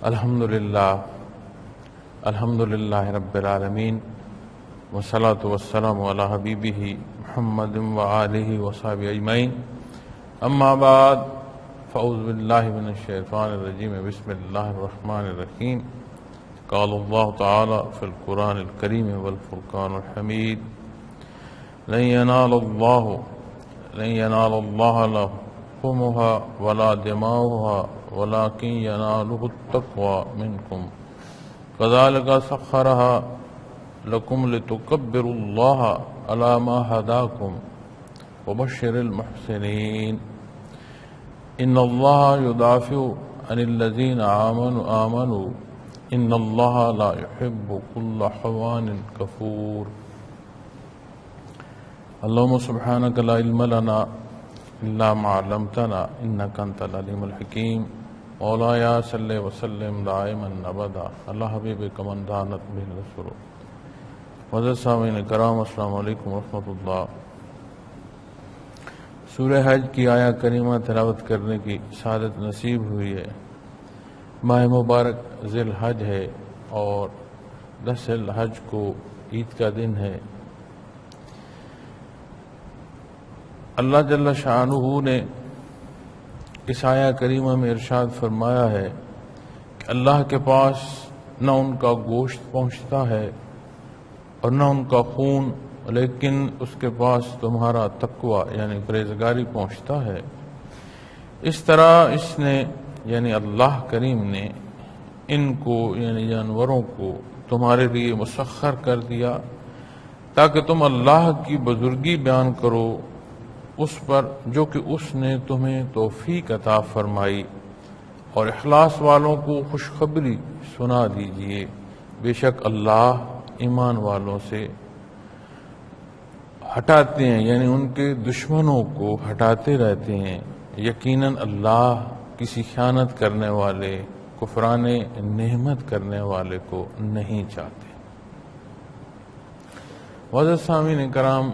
الحمدللہ رب العالمین والصلاة والسلام علی حبیبہ محمد وآلہ وصحبہ اجمعین اما بعد فاعوذ باللہ من الشیطان الرجیم بسم اللہ الرحمن الرحیم قال اللہ تعالی فی القرآن الکریم والفرقان الحمید لن ینال اللہ لحومها ولا دماؤها ولكن يناله التقوى منكم كذلك سخرها لكم لتكبروا الله على ما هداكم وبشر المحسنين إن الله يدافع عن الذين آمنوا إن الله لا يحب كل خوان كفور اللهم سبحانك لا علم لنا إلا ما علمتنا إنك أنت العليم الحكيم مولایا صلی وسلم دائما ابدا اللہ حبیب کمن دانت بہ رسول حضرت سامعین کرام السلام علیکم ورحمۃ اللہ۔ سورہ حج کی آیا کریمہ تلاوت کرنے کی سعادت نصیب ہوئی ہے۔ ماہ مبارک ذی الحج ہے اور 10 ذی الحج کو عید کا دن ہے۔ اللہ جل شانہ نے اس آیہ کریمہ میں ارشاد فرمایا ہے کہ اللہ کے پاس نہ ان کا گوشت پہنچتا ہے اور نہ ان کا خون، لیکن اس کے پاس تمہارا تقوی یعنی پرہیزگاری پہنچتا ہے۔ اس طرح اس نے یعنی اللہ کریم نے ان کو یعنی جانوروں کو تمہارے لیے مسخر کر دیا تاکہ تم اللہ کی بزرگی بیان کرو اس پر جو کہ اس نے تمہیں توفیق عطا فرمائی، اور اخلاص والوں کو خوشخبری سنا دیجئے، بے شک اللہ ایمان والوں سے ہٹاتے ہیں یعنی ان کے دشمنوں کو ہٹاتے رہتے ہیں۔ یقیناً اللہ کسی خیانت کرنے والے، کفران نعمت کرنے والے کو نہیں چاہتے۔ معزز سامعین کرام،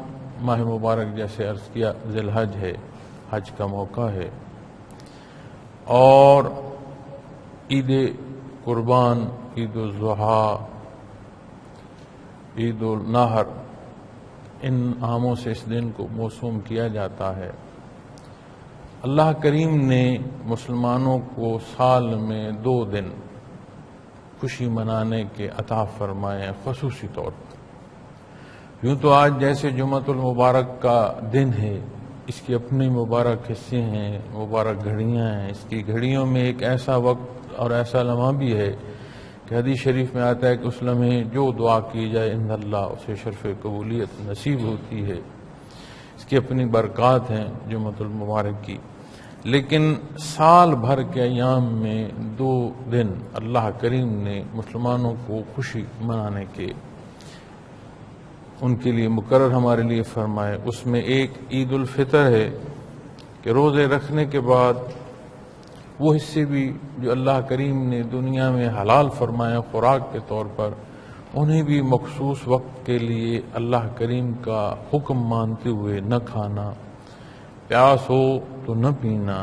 ماہ مبارک جیسے عرض کیا ذی الحج ہے، حج کا موقع ہے، اور عید قربان، عید الاضحیٰ، عید النحر، ان ناموں سے اس دن کو موسوم کیا جاتا ہے۔ اللہ کریم نے مسلمانوں کو سال میں 2 دن خوشی منانے کے عطا فرمائے ہیں خصوصی طور پر۔ یوں تو آج جیسے جمعۃ المبارک کا دن ہے، اس کی اپنی مبارک حصے ہیں، مبارک گھڑیاں ہیں۔ اس کی گھڑیوں میں ایک ایسا وقت اور ایسا لمحہ بھی ہے کہ حدیث شریف میں آتا ہے کہ اس لمحے جو دعا کی جائے عند اللہ اسے شرف قبولیت نصیب ہوتی ہے۔ اس کی اپنی برکات ہیں جمعۃ المبارک کی، لیکن سال بھر کے ایام میں 2 دن اللہ کریم نے مسلمانوں کو خوشی منانے کے ان کے لیے مقرر ہمارے لیے فرمائے۔ اس میں ایک عید الفطر ہے کہ روزے رکھنے کے بعد وہ حصے بھی جو اللہ کریم نے دنیا میں حلال فرمائے خوراک کے طور پر، انہیں بھی مخصوص وقت کے لیے اللہ کریم کا حکم مانتے ہوئے نہ کھانا، پیاس ہو تو نہ پینا،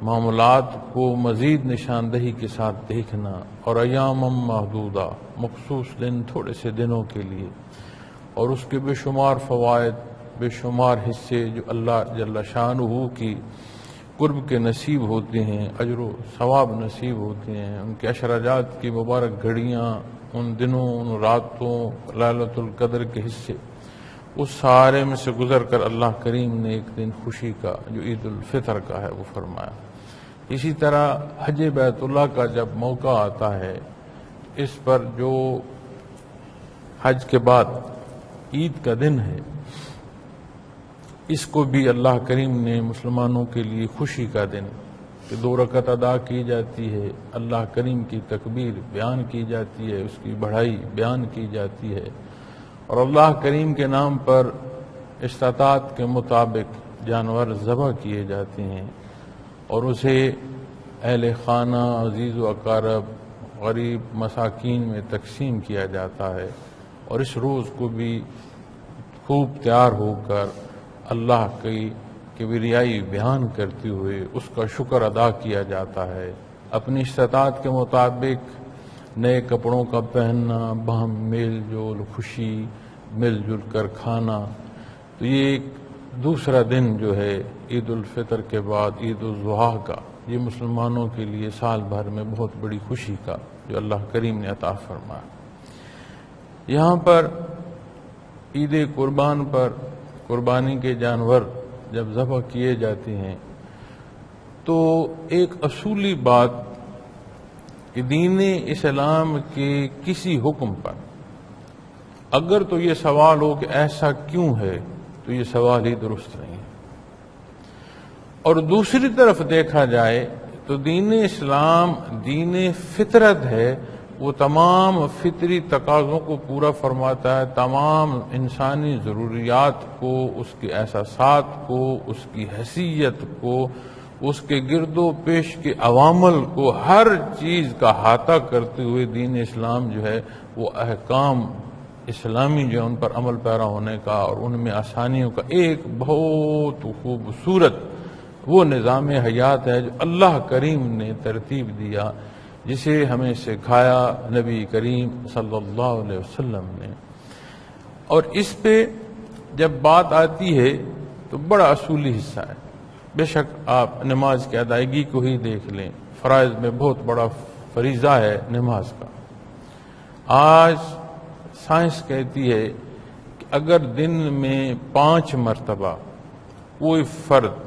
معاملات کو مزید نشاندہی کے ساتھ دیکھنا، اور ایام محدودہ، مخصوص دن تھوڑے سے دنوں کے لیے، اور اس کے بے شمار فوائد، بے شمار حصے جو اللہ جل شانہ کی قرب کے نصیب ہوتے ہیں، اجر و ثواب نصیب ہوتے ہیں، ان کے اشراجات کی مبارک گھڑیاں، ان دنوں، ان راتوں، لیلۃ القدر کے حصے، اس سارے میں سے گزر کر اللہ کریم نے ایک دن خوشی کا جو عید الفطر کا ہے وہ فرمایا۔ اسی طرح حج بیت اللہ کا جب موقع آتا ہے، اس پر جو حج کے بعد عید کا دن ہے، اس کو بھی اللہ کریم نے مسلمانوں کے لیے خوشی کا دن کہ 2 رکعت ادا کی جاتی ہے، اللہ کریم کی تکبیر بیان کی جاتی ہے، اس کی بڑائی بیان کی جاتی ہے، اور اللہ کریم کے نام پر استطاعت کے مطابق جانور ذبح کیے جاتے ہیں، اور اسے اہل خانہ، عزیز و اقارب، غریب، مساکین میں تقسیم کیا جاتا ہے، اور اس روز کو بھی خوب تیار ہو کر اللہ کی کبریائی بیان کرتے ہوئے اس کا شکر ادا کیا جاتا ہے۔ اپنی استطاعت کے مطابق نئے کپڑوں کا پہننا، باہم میل جول، خوشی مل جل کر کھانا. تو یہ ایک دوسرا دن جو ہے عید الفطر کے بعد عید الاضحیٰ کا، یہ مسلمانوں کے لیے سال بھر میں بہت بڑی خوشی کا جو اللہ کریم نے عطا فرمایا. یہاں پر عید قربان پر قربانی کے جانور جب ذبح کیے جاتے ہیں تو ایک اصولی بات کہ دین اسلام کے کسی حکم پر اگر تو یہ سوال ہو کہ ایسا کیوں ہے تو یہ سوال ہی درست نہیں ہے. اور دوسری طرف دیکھا جائے تو دین اسلام دین فطرت ہے، وہ تمام فطری تقاضوں کو پورا فرماتا ہے، تمام انسانی ضروریات کو، اس کے احساسات کو، اس کی حیثیت کو، اس کے گرد و پیش کے عوامل کو، ہر چیز کا احاطہ کرتے ہوئے دین اسلام جو ہے وہ احکام اسلامی جو ہے ان پر عمل پیرا ہونے کا اور ان میں آسانیوں کا ایک بہت خوبصورت وہ نظام حیات ہے جو اللہ کریم نے ترتیب دیا، جسے ہمیں سکھایا نبی کریم صلی اللہ علیہ وسلم نے. اور اس پہ جب بات آتی ہے تو بڑا اصولی حصہ ہے. بے شک آپ نماز کی ادائیگی کو ہی دیکھ لیں، فرائض میں بہت بڑا فریضہ ہے نماز کا. آج سائنس کہتی ہے کہ اگر دن میں 5 مرتبہ کوئی فرد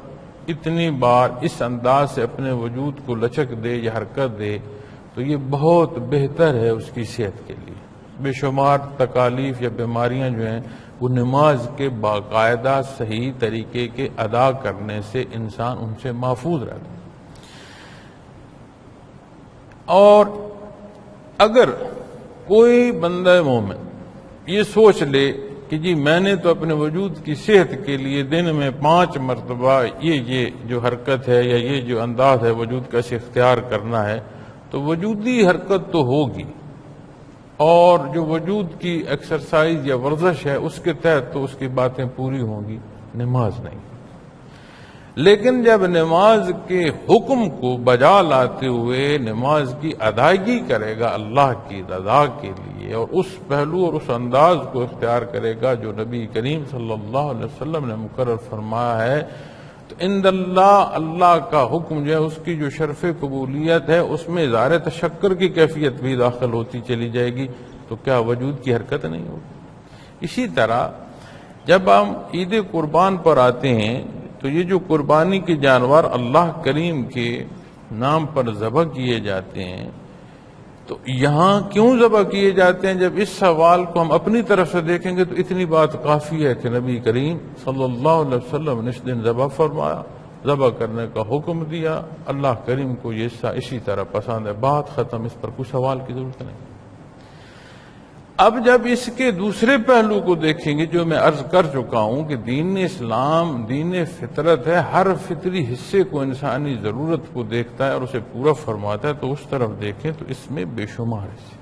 اتنی بار اس انداز سے اپنے وجود کو لچک دے یا حرکت دے تو یہ بہت بہتر ہے اس کی صحت کے لیے. بے شمار تکالیف یا بیماریاں جو ہیں وہ نماز کے باقاعدہ صحیح طریقے کے ادا کرنے سے انسان ان سے محفوظ رہتا. اور اگر کوئی بندہ مومن یہ سوچ لے کہ جی میں نے تو اپنے وجود کی صحت کے لیے دن میں 5 مرتبہ یہ جو حرکت ہے یا یہ جو انداز ہے وجود کا اسے اختیار کرنا ہے، تو وجودی حرکت تو ہوگی اور جو وجود کی ایکسرسائز یا ورزش ہے اس کے تحت تو اس کی باتیں پوری ہوں گی، نماز نہیں. لیکن جب نماز کے حکم کو بجا لاتے ہوئے نماز کی ادائیگی کرے گا اللہ کی رضا کے لیے اور اس پہلو اور اس انداز کو اختیار کرے گا جو نبی کریم صلی اللہ علیہ وسلم نے مقرر فرمایا ہے، تو عند اللہ کا حکم جو ہے اس کی جو شرف قبولیت ہے اس میں اظہار تشکر کی کیفیت بھی داخل ہوتی چلی جائے گی. تو کیا وجود کی حرکت نہیں ہوگی؟ اسی طرح جب ہم عید قربان پر آتے ہیں تو یہ جو قربانی کے جانور اللہ کریم کے نام پر ذبح کیے جاتے ہیں تو یہاں کیوں ذبح کیے جاتے ہیں؟ جب اس سوال کو ہم اپنی طرف سے دیکھیں گے تو اتنی بات کافی ہے کہ نبی کریم صلی اللہ علیہ وسلم نے اس دن ذبح فرمایا، ذبح کرنے کا حکم دیا، اللہ کریم کو یہ حصہ اسی طرح پسند ہے، بات ختم، اس پر کوئی سوال کی ضرورت نہیں. اب جب اس کے دوسرے پہلو کو دیکھیں گے جو میں عرض کر چکا ہوں کہ دین اسلام دین فطرت ہے، ہر فطری حصے کو انسانی ضرورت کو دیکھتا ہے اور اسے پورا فرماتا ہے، تو اس طرف دیکھیں تو اس میں بے شمار حصے.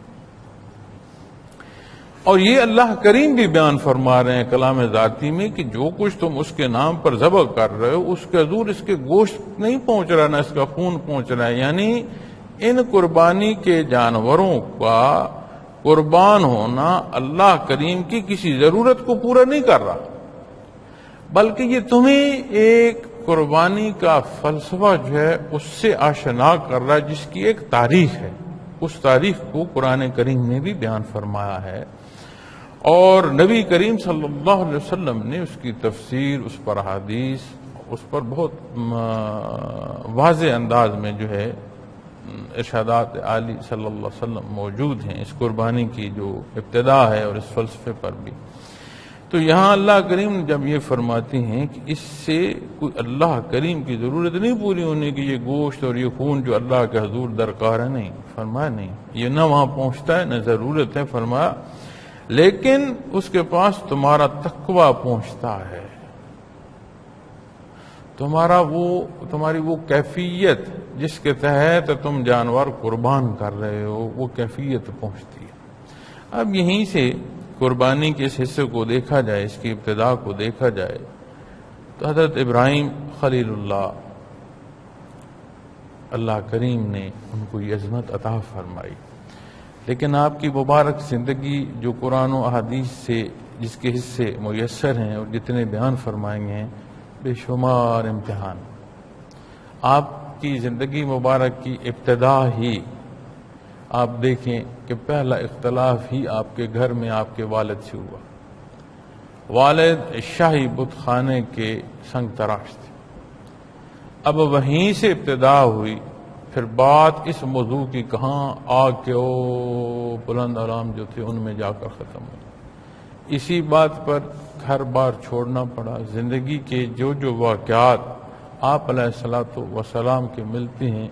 اور یہ اللہ کریم بھی بیان فرما رہے ہیں کلام ذاتی میں کہ جو کچھ تم اس کے نام پر ذبح کر رہے ہو اس کے حضور اس کے گوشت نہیں پہنچ رہا، نہ اس کا خون پہنچ رہا ہے. یعنی ان قربانی کے جانوروں کا قربان ہونا اللہ کریم کی کسی ضرورت کو پورا نہیں کر رہا، بلکہ یہ تمہیں ایک قربانی کا فلسفہ جو ہے اس سے آشنا کر رہا ہے جس کی ایک تاریخ ہے. اس تاریخ کو قرآن کریم نے بھی بیان فرمایا ہے اور نبی کریم صلی اللہ علیہ وسلم نے اس کی تفسیر، اس پر احادیث، اس پر بہت واضح انداز میں جو ہے ارشادات عالی صلی اللہ علیہ وسلم موجود ہیں اس قربانی کی جو ابتدا ہے اور اس فلسفے پر بھی. تو یہاں اللہ کریم جب یہ فرماتے ہیں کہ اس سے کوئی اللہ کریم کی ضرورت نہیں پوری ہونے کی، یہ گوشت اور یہ خون جو اللہ کے حضور درکار ہے، نہیں فرمایا، نہیں یہ نہ وہاں پہنچتا ہے نہ ضرورت ہے. فرمایا لیکن اس کے پاس تمہارا تقویٰ پہنچتا ہے، تمہاری وہ کیفیت جس کے تحت تم جانور قربان کر رہے ہو وہ کیفیت پہنچتی ہے. اب یہیں سے قربانی کے اس حصے کو دیکھا جائے، اس کی ابتدا کو دیکھا جائے تو حضرت ابراہیم خلیل اللہ اللہ کریم نے ان کو یہ عظمت عطا فرمائی. لیکن آپ کی مبارک زندگی جو قرآن و احادیث سے جس کے حصے میسر ہیں اور جتنے بیان فرمائے ہیں بے شمار امتحان. آپ کی زندگی مبارک کی ابتدا ہی آپ دیکھیں کہ پہلا اختلاف ہی آپ کے گھر میں آپ کے والد سے ہوا. والد شاہی بت خانے کے سنگ تراش تھے. اب وہیں سے ابتدا ہوئی. پھر بات اس موضوع کی کہاں آ کے بلند علام جو تھے ان میں جا کر ختم ہوئی. اسی بات پر گھر بار چھوڑنا پڑا. زندگی کے جو واقعات آپ علیہ الصلوۃ والسلام کے ملتے ہیں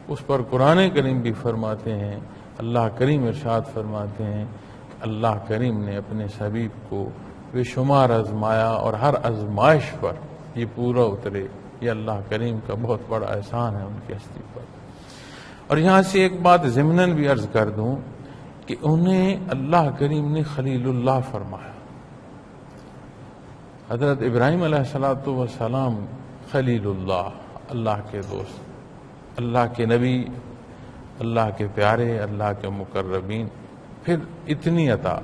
اس پر قرآن کریم بھی فرماتے ہیں. اللہ کریم ارشاد فرماتے ہیں کہ اللہ کریم نے اپنے حبیب کو بے شمار آزمایا اور ہر آزمائش پر یہ پورا اترے. یہ اللہ کریم کا بہت بڑا احسان ہے ان کی ہستی پر. اور یہاں سے ایک بات ضمناً بھی عرض کر دوں کہ انہیں اللہ کریم نے خلیل اللہ فرمایا. حضرت ابراہیم علیہ الصلوۃ والسلام خلیل اللہ، اللہ کے دوست، اللہ کے نبی، اللہ کے پیارے، اللہ کے مقربین. پھر اتنی عطا.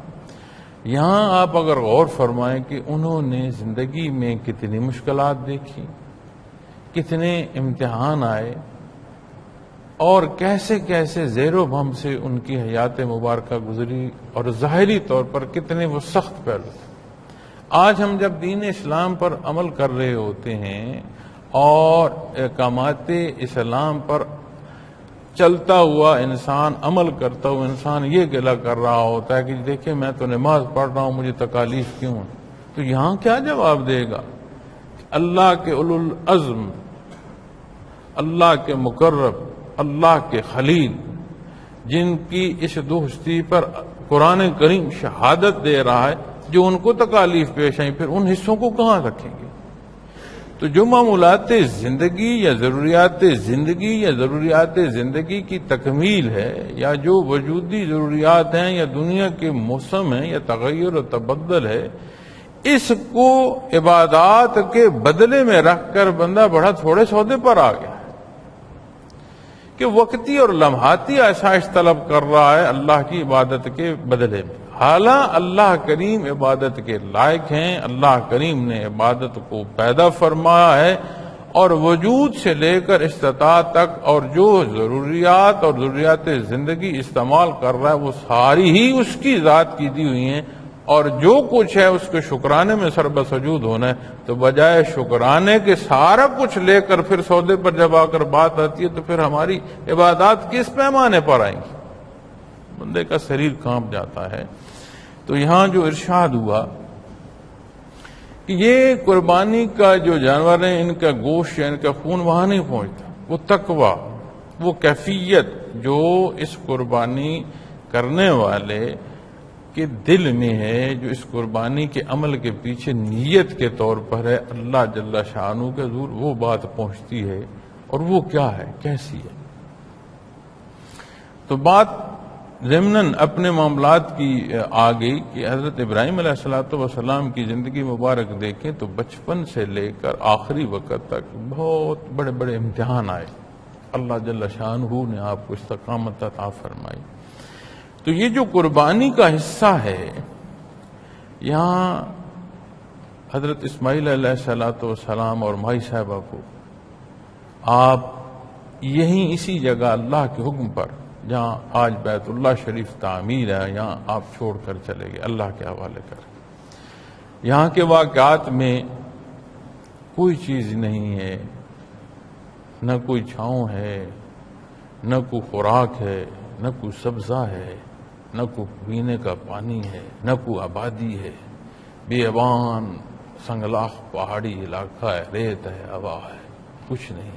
یہاں آپ اگر غور فرمائیں کہ انہوں نے زندگی میں کتنی مشکلات دیکھی، کتنے امتحان آئے اور کیسے کیسے زیر و بم سے ان کی حیات مبارکہ گزری اور ظاہری طور پر کتنے وہ سخت پہلو تھے. آج ہم جب دین اسلام پر عمل کر رہے ہوتے ہیں اور احکامات اسلام پر چلتا ہوا انسان، عمل کرتا ہوا انسان یہ گلہ کر رہا ہوتا ہے کہ دیکھیں میں تو نماز پڑھ رہا ہوں، مجھے تکالیف کیوں ہیں. تو یہاں کیا جواب دے گا؟ اللہ کے اولو العزم، اللہ کے مقرب، اللہ کے خلیل، جن کی اس دوستی پر قرآن کریم شہادت دے رہا ہے، جو ان کو تکالیف پیش آئیں، پھر ان حصوں کو کہاں رکھیں گے؟ تو جو معمولات زندگی یا ضروریات زندگی کی تکمیل ہے، یا جو وجودی ضروریات ہیں، یا دنیا کے موسم ہیں، یا تغیر و تبدل ہے، اس کو عبادات کے بدلے میں رکھ کر بندہ بڑا تھوڑے سودے پر آ گیا کہ وقتی اور لمحاتی آسائش طلب کر رہا ہے اللہ کی عبادت کے بدلے میں. حالانکہ اللہ کریم عبادت کے لائق ہیں. اللہ کریم نے عبادت کو پیدا فرمایا ہے اور وجود سے لے کر استطاعت تک، اور جو ضروریات اور ضروریات زندگی استعمال کر رہا ہے وہ ساری ہی اس کی ذات کی دی ہوئی ہیں. اور جو کچھ ہے اس کے شکرانے میں سر بسجود ہونا ہے. تو بجائے شکرانے کے سارا کچھ لے کر پھر سودے پر جب آ کر بات آتی ہے تو پھر ہماری عبادات کس پیمانے پر آئیں گی؟ بندے کا شریر کانپ جاتا ہے. تو یہاں جو ارشاد ہوا کہ یہ قربانی کا جو جانور ہیں ان کا گوشت یا ان کا خون وہاں نہیں پہنچتا. وہ تقویٰ، وہ کیفیت جو اس قربانی کرنے والے کے دل میں ہے، جو اس قربانی کے عمل کے پیچھے نیت کے طور پر ہے، اللہ جل شانہ کے حضور وہ بات پہنچتی ہے. اور وہ کیا ہے، کیسی ہے؟ تو بات ضمناً اپنے معاملات کی آ گئی کہ حضرت ابراہیم علیہ السلام کی زندگی مبارک دیکھیں تو بچپن سے لے کر آخری وقت تک بہت بڑے بڑے امتحان آئے. اللہ جل شانہ نے آپ کو استقامت عطا فرمائی. تو یہ جو قربانی کا حصہ ہے، یہاں حضرت اسماعیل علیہ السلام اور مائی صاحبہ کو آپ یہیں اسی جگہ اللہ کے حکم پر، جہاں آج بیت اللہ شریف تعمیر ہے، یہاں آپ چھوڑ کر چلے گئے اللہ کے حوالے کر. یہاں کے واقعات میں کوئی چیز نہیں ہے، نہ کوئی چھاؤں ہے، نہ کوئی خوراک ہے، نہ کوئی سبزہ ہے، نہ کوئی پینے کا پانی ہے، نہ کوئی آبادی ہے. بیابان سنگلاخ پہاڑی علاقہ ہے، ریت ہے، ہوا ہے، کچھ نہیں.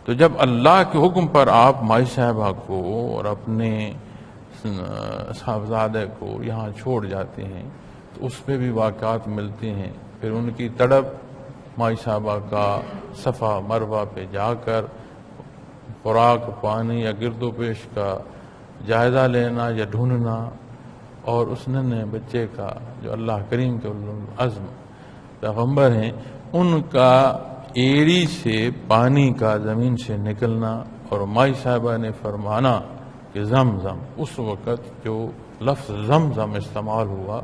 تو جب اللہ کے حکم پر آپ مائی صاحبہ کو اور اپنے صاحبزادے کو یہاں چھوڑ جاتے ہیں تو اس پہ بھی واقعات ملتے ہیں. پھر ان کی تڑپ، مائی صاحبہ کا صفا مروہ پہ جا کر خوراک پانی یا گرد و پیش کا جائزہ لینا یا ڈھونڈنا، اور اس ننھے بچے کا جو اللہ کریم کے عزم پیغمبر ہیں ان کا ایڑی سے پانی کا زمین سے نکلنا، اور مائی صاحبہ نے فرمانا کہ زمزم، اس وقت جو لفظ زمزم استعمال ہوا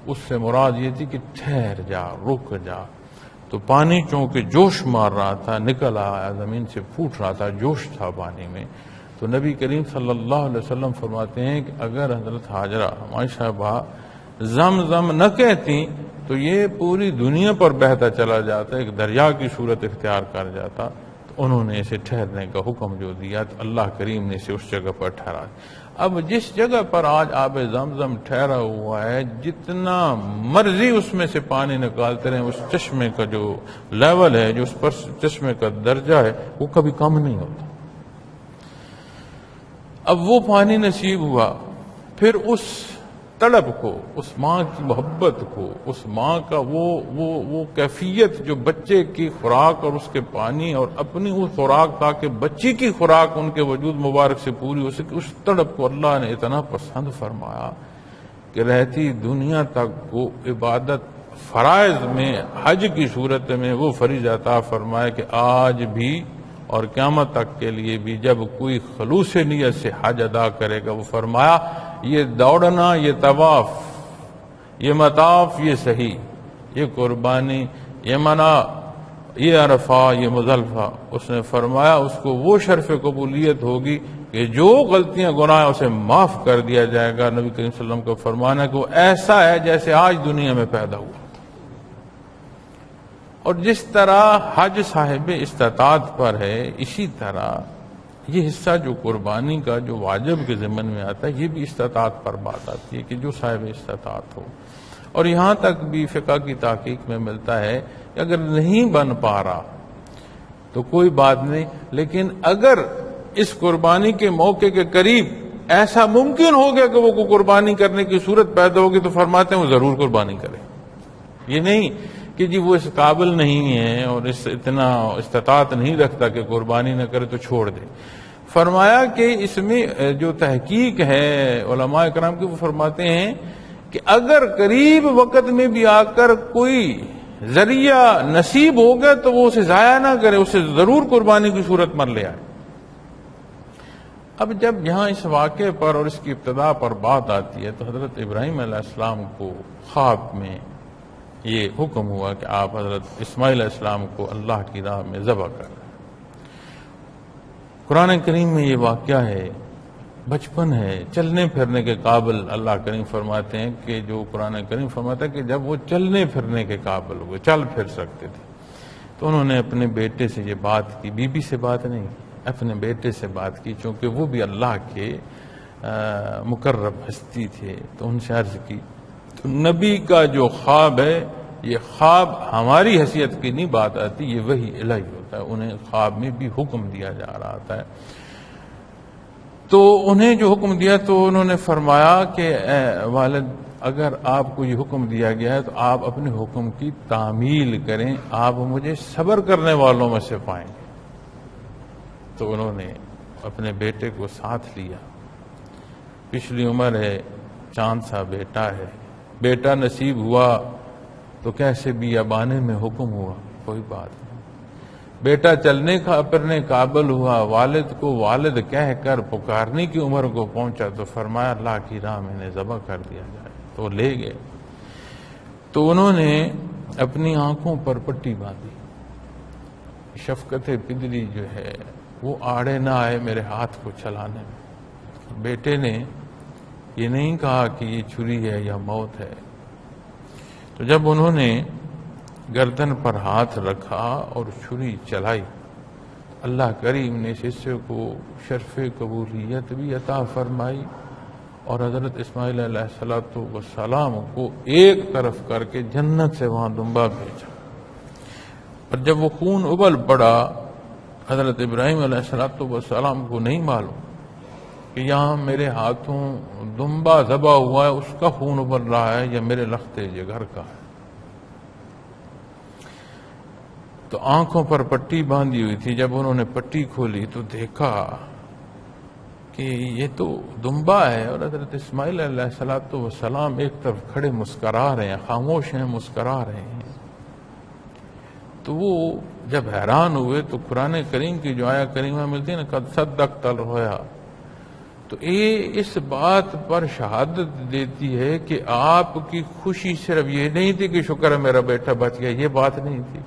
اس سے مراد یہ تھی کہ ٹھہر جا، رک جا. تو پانی چونکہ جوش مار رہا تھا، نکل آیا زمین سے، پھوٹ رہا تھا، جوش تھا پانی میں. تو نبی کریم صلی اللہ علیہ وسلم فرماتے ہیں کہ اگر حضرت حاجرہ ہماری صاحبہ زمزم نہ کہتی تو یہ پوری دنیا پر بہتا چلا جاتا، ایک دریا کی صورت اختیار کر جاتا. تو انہوں نے اسے ٹھہرنے کا حکم جو دیا تو اللہ کریم نے اسے اس جگہ پر ٹھہرا. اب جس جگہ پر آج آب زمزم ٹھہرا ہوا ہے، جتنا مرضی اس میں سے پانی نکالتے رہیں، اس چشمے کا جو لیول ہے، جو اس پر چشمے کا درجہ ہے، وہ کبھی کم نہیں ہوتا. اب وہ پانی نصیب ہوا، پھر اس تڑپ کو، اس ماں کی محبت کو، اس ماں کا وہ کیفیت جو بچے کی خوراک اور اس کے پانی اور اپنی وہ خوراک تاکہ بچی کی خوراک ان کے وجود مبارک سے پوری ہو سکے، اس تڑپ کو اللہ نے اتنا پسند فرمایا کہ رہتی دنیا تک وہ عبادت فرائض میں حج کی صورت میں وہ فریضہ عطا فرمائے کہ آج بھی اور قیامت تک کے لیے بھی جب کوئی خلوص نیت سے حج ادا کرے گا، وہ فرمایا یہ دوڑنا، یہ طواف، یہ مطاف، یہ صحیح، یہ قربانی، یہ منع، یہ عرفہ، یہ مزدلفہ، اس نے فرمایا اس کو وہ شرف قبولیت ہوگی کہ جو غلطیاں گناہ اسے معاف کر دیا جائے گا. نبی کریم صلی اللہ علیہ وسلم کا فرمانا کہ وہ ایسا ہے جیسے آج دنیا میں پیدا ہوا. اور جس طرح حج صاحب استطاعت پر ہے، اسی طرح یہ حصہ جو قربانی کا جو واجب کے ضمن میں آتا ہے، یہ بھی استطاعت پر بات آتی ہے کہ جو صاحب استطاعت ہو. اور یہاں تک بھی فقہ کی تحقیق میں ملتا ہے کہ اگر نہیں بن پا رہا تو کوئی بات نہیں، لیکن اگر اس قربانی کے موقع کے قریب ایسا ممکن ہو گیا کہ وہ قربانی کرنے کی صورت پیدا ہوگی تو فرماتے ہیں وہ ضرور قربانی کرے. یہ نہیں کہ جی وہ اس قابل نہیں ہے اور اتنا استطاعت نہیں رکھتا کہ قربانی نہ کرے تو چھوڑ دے. فرمایا کہ اس میں جو تحقیق ہے علماء کرام کی، وہ فرماتے ہیں کہ اگر قریب وقت میں بھی آ کر کوئی ذریعہ نصیب ہو گیا تو وہ اسے ضائع نہ کرے، اسے ضرور قربانی کی صورت میں لے آئے. اب جب یہاں اس واقعے پر اور اس کی ابتدا پر بات آتی ہے تو حضرت ابراہیم علیہ السلام کو خواب میں یہ حکم ہوا کہ آپ حضرت اسماعیل علیہ السلام کو اللہ کی راہ میں ذبح کر. قرآن کریم میں یہ واقعہ ہے، بچپن ہے، چلنے پھرنے کے قابل. اللہ کریم فرماتے ہیں کہ جو قرآن کریم فرماتا ہے کہ جب وہ چلنے پھرنے کے قابل ہوئے، چل پھر سکتے تھے، تو انہوں نے اپنے بیٹے سے یہ بات کی. بی بی سے بات نہیں، اپنے بیٹے سے بات کی، چونکہ وہ بھی اللہ کے مقرب ہستی تھے. تو ان سے عرض کی. تو نبی کا جو خواب ہے، یہ خواب ہماری حیثیت کی نہیں بات آتی، یہ وحی الہی ہوتا ہے. انہیں خواب میں بھی حکم دیا جا رہا تھا. تو انہیں جو حکم دیا تو انہوں نے فرمایا کہ اے والد، اگر آپ کو یہ حکم دیا گیا ہے تو آپ اپنے حکم کی تعمیل کریں، آپ مجھے صبر کرنے والوں میں سے پائیں گے. تو انہوں نے اپنے بیٹے کو ساتھ لیا. پچھلی عمر ہے، چاند سا بیٹا ہے، بیٹا نصیب ہوا تو کیسے بھی اب آنے میں حکم ہوا، کوئی بات نہیں. بیٹا چلنے کا پھرنے قابل ہوا، والد کو والد کہہ کر پکارنے کی عمر کو پہنچا تو فرمایا اللہ کی راہ میں نے ذبح کر دیا جائے. تو لے گئے. تو انہوں نے اپنی آنکھوں پر پٹی باندھی. شفقت پدری جو ہے وہ آڑے نہ آئے میرے ہاتھ کو چلانے میں. بیٹے نے یہ نہیں کہا کہ یہ چھری ہے یا موت ہے. تو جب انہوں نے گردن پر ہاتھ رکھا اور چھری چلائی، اللہ کریم نے اس حصے کو شرف قبولیت بھی عطا فرمائی اور حضرت اسماعیل علیہ السلام کو ایک طرف کر کے جنت سے وہاں دمبا بھیجا. اور جب وہ خون ابل پڑا، حضرت ابراہیم علیہ السلام کو نہیں معلوم کہ یہاں میرے ہاتھوں دمبا ذبح ہوا ہے، اس کا خون ابل رہا ہے یا میرے لختے یہ گھر کا ہے. تو آنکھوں پر پٹی باندھی ہوئی تھی. جب انہوں نے پٹی کھولی تو دیکھا کہ یہ تو دمبا ہے اور حضرت اسماعیل علیہ السلام ایک طرف کھڑے مسکرا رہے ہیں، خاموش ہیں، مسکرا رہے ہیں. تو وہ جب حیران ہوئے تو قرآن کریم کی جو آیا کریمہ ملتی ہے نا قد صدقت الرؤیا، تو یہ اس بات پر شہادت دیتی ہے کہ آپ کی خوشی صرف یہ نہیں تھی کہ شکر ہے میرا بیٹا بچ گیا، یہ بات نہیں تھی.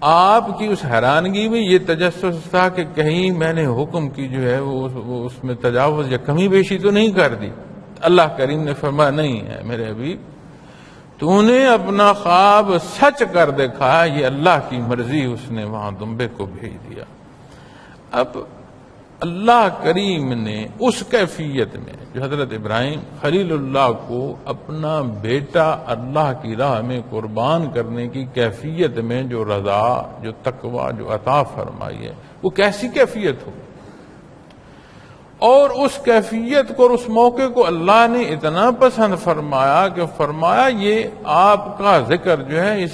آپ کی اس حیرانگی میں یہ تجسس تھا کہ کہیں میں نے حکم کی جو ہے وہ اس میں تجاوز یا کمی بیشی تو نہیں کر دی. اللہ کریم نے فرمایا نہیں ہے میرے حبیب، تو نے اپنا خواب سچ کر دکھایا، یہ اللہ کی مرضی، اس نے وہاں دمبے کو بھیج دیا. اب اللہ کریم نے اس کیفیت میں جو حضرت ابراہیم خلیل اللہ کو اپنا بیٹا اللہ کی راہ میں قربان کرنے کی کیفیت میں جو رضا، جو تقوی، جو عطا فرمائی ہے، وہ کیسی کیفیت ہو. اور اس کیفیت کو اور اس موقع کو اللہ نے اتنا پسند فرمایا کہ فرمایا یہ آپ کا ذکر جو ہے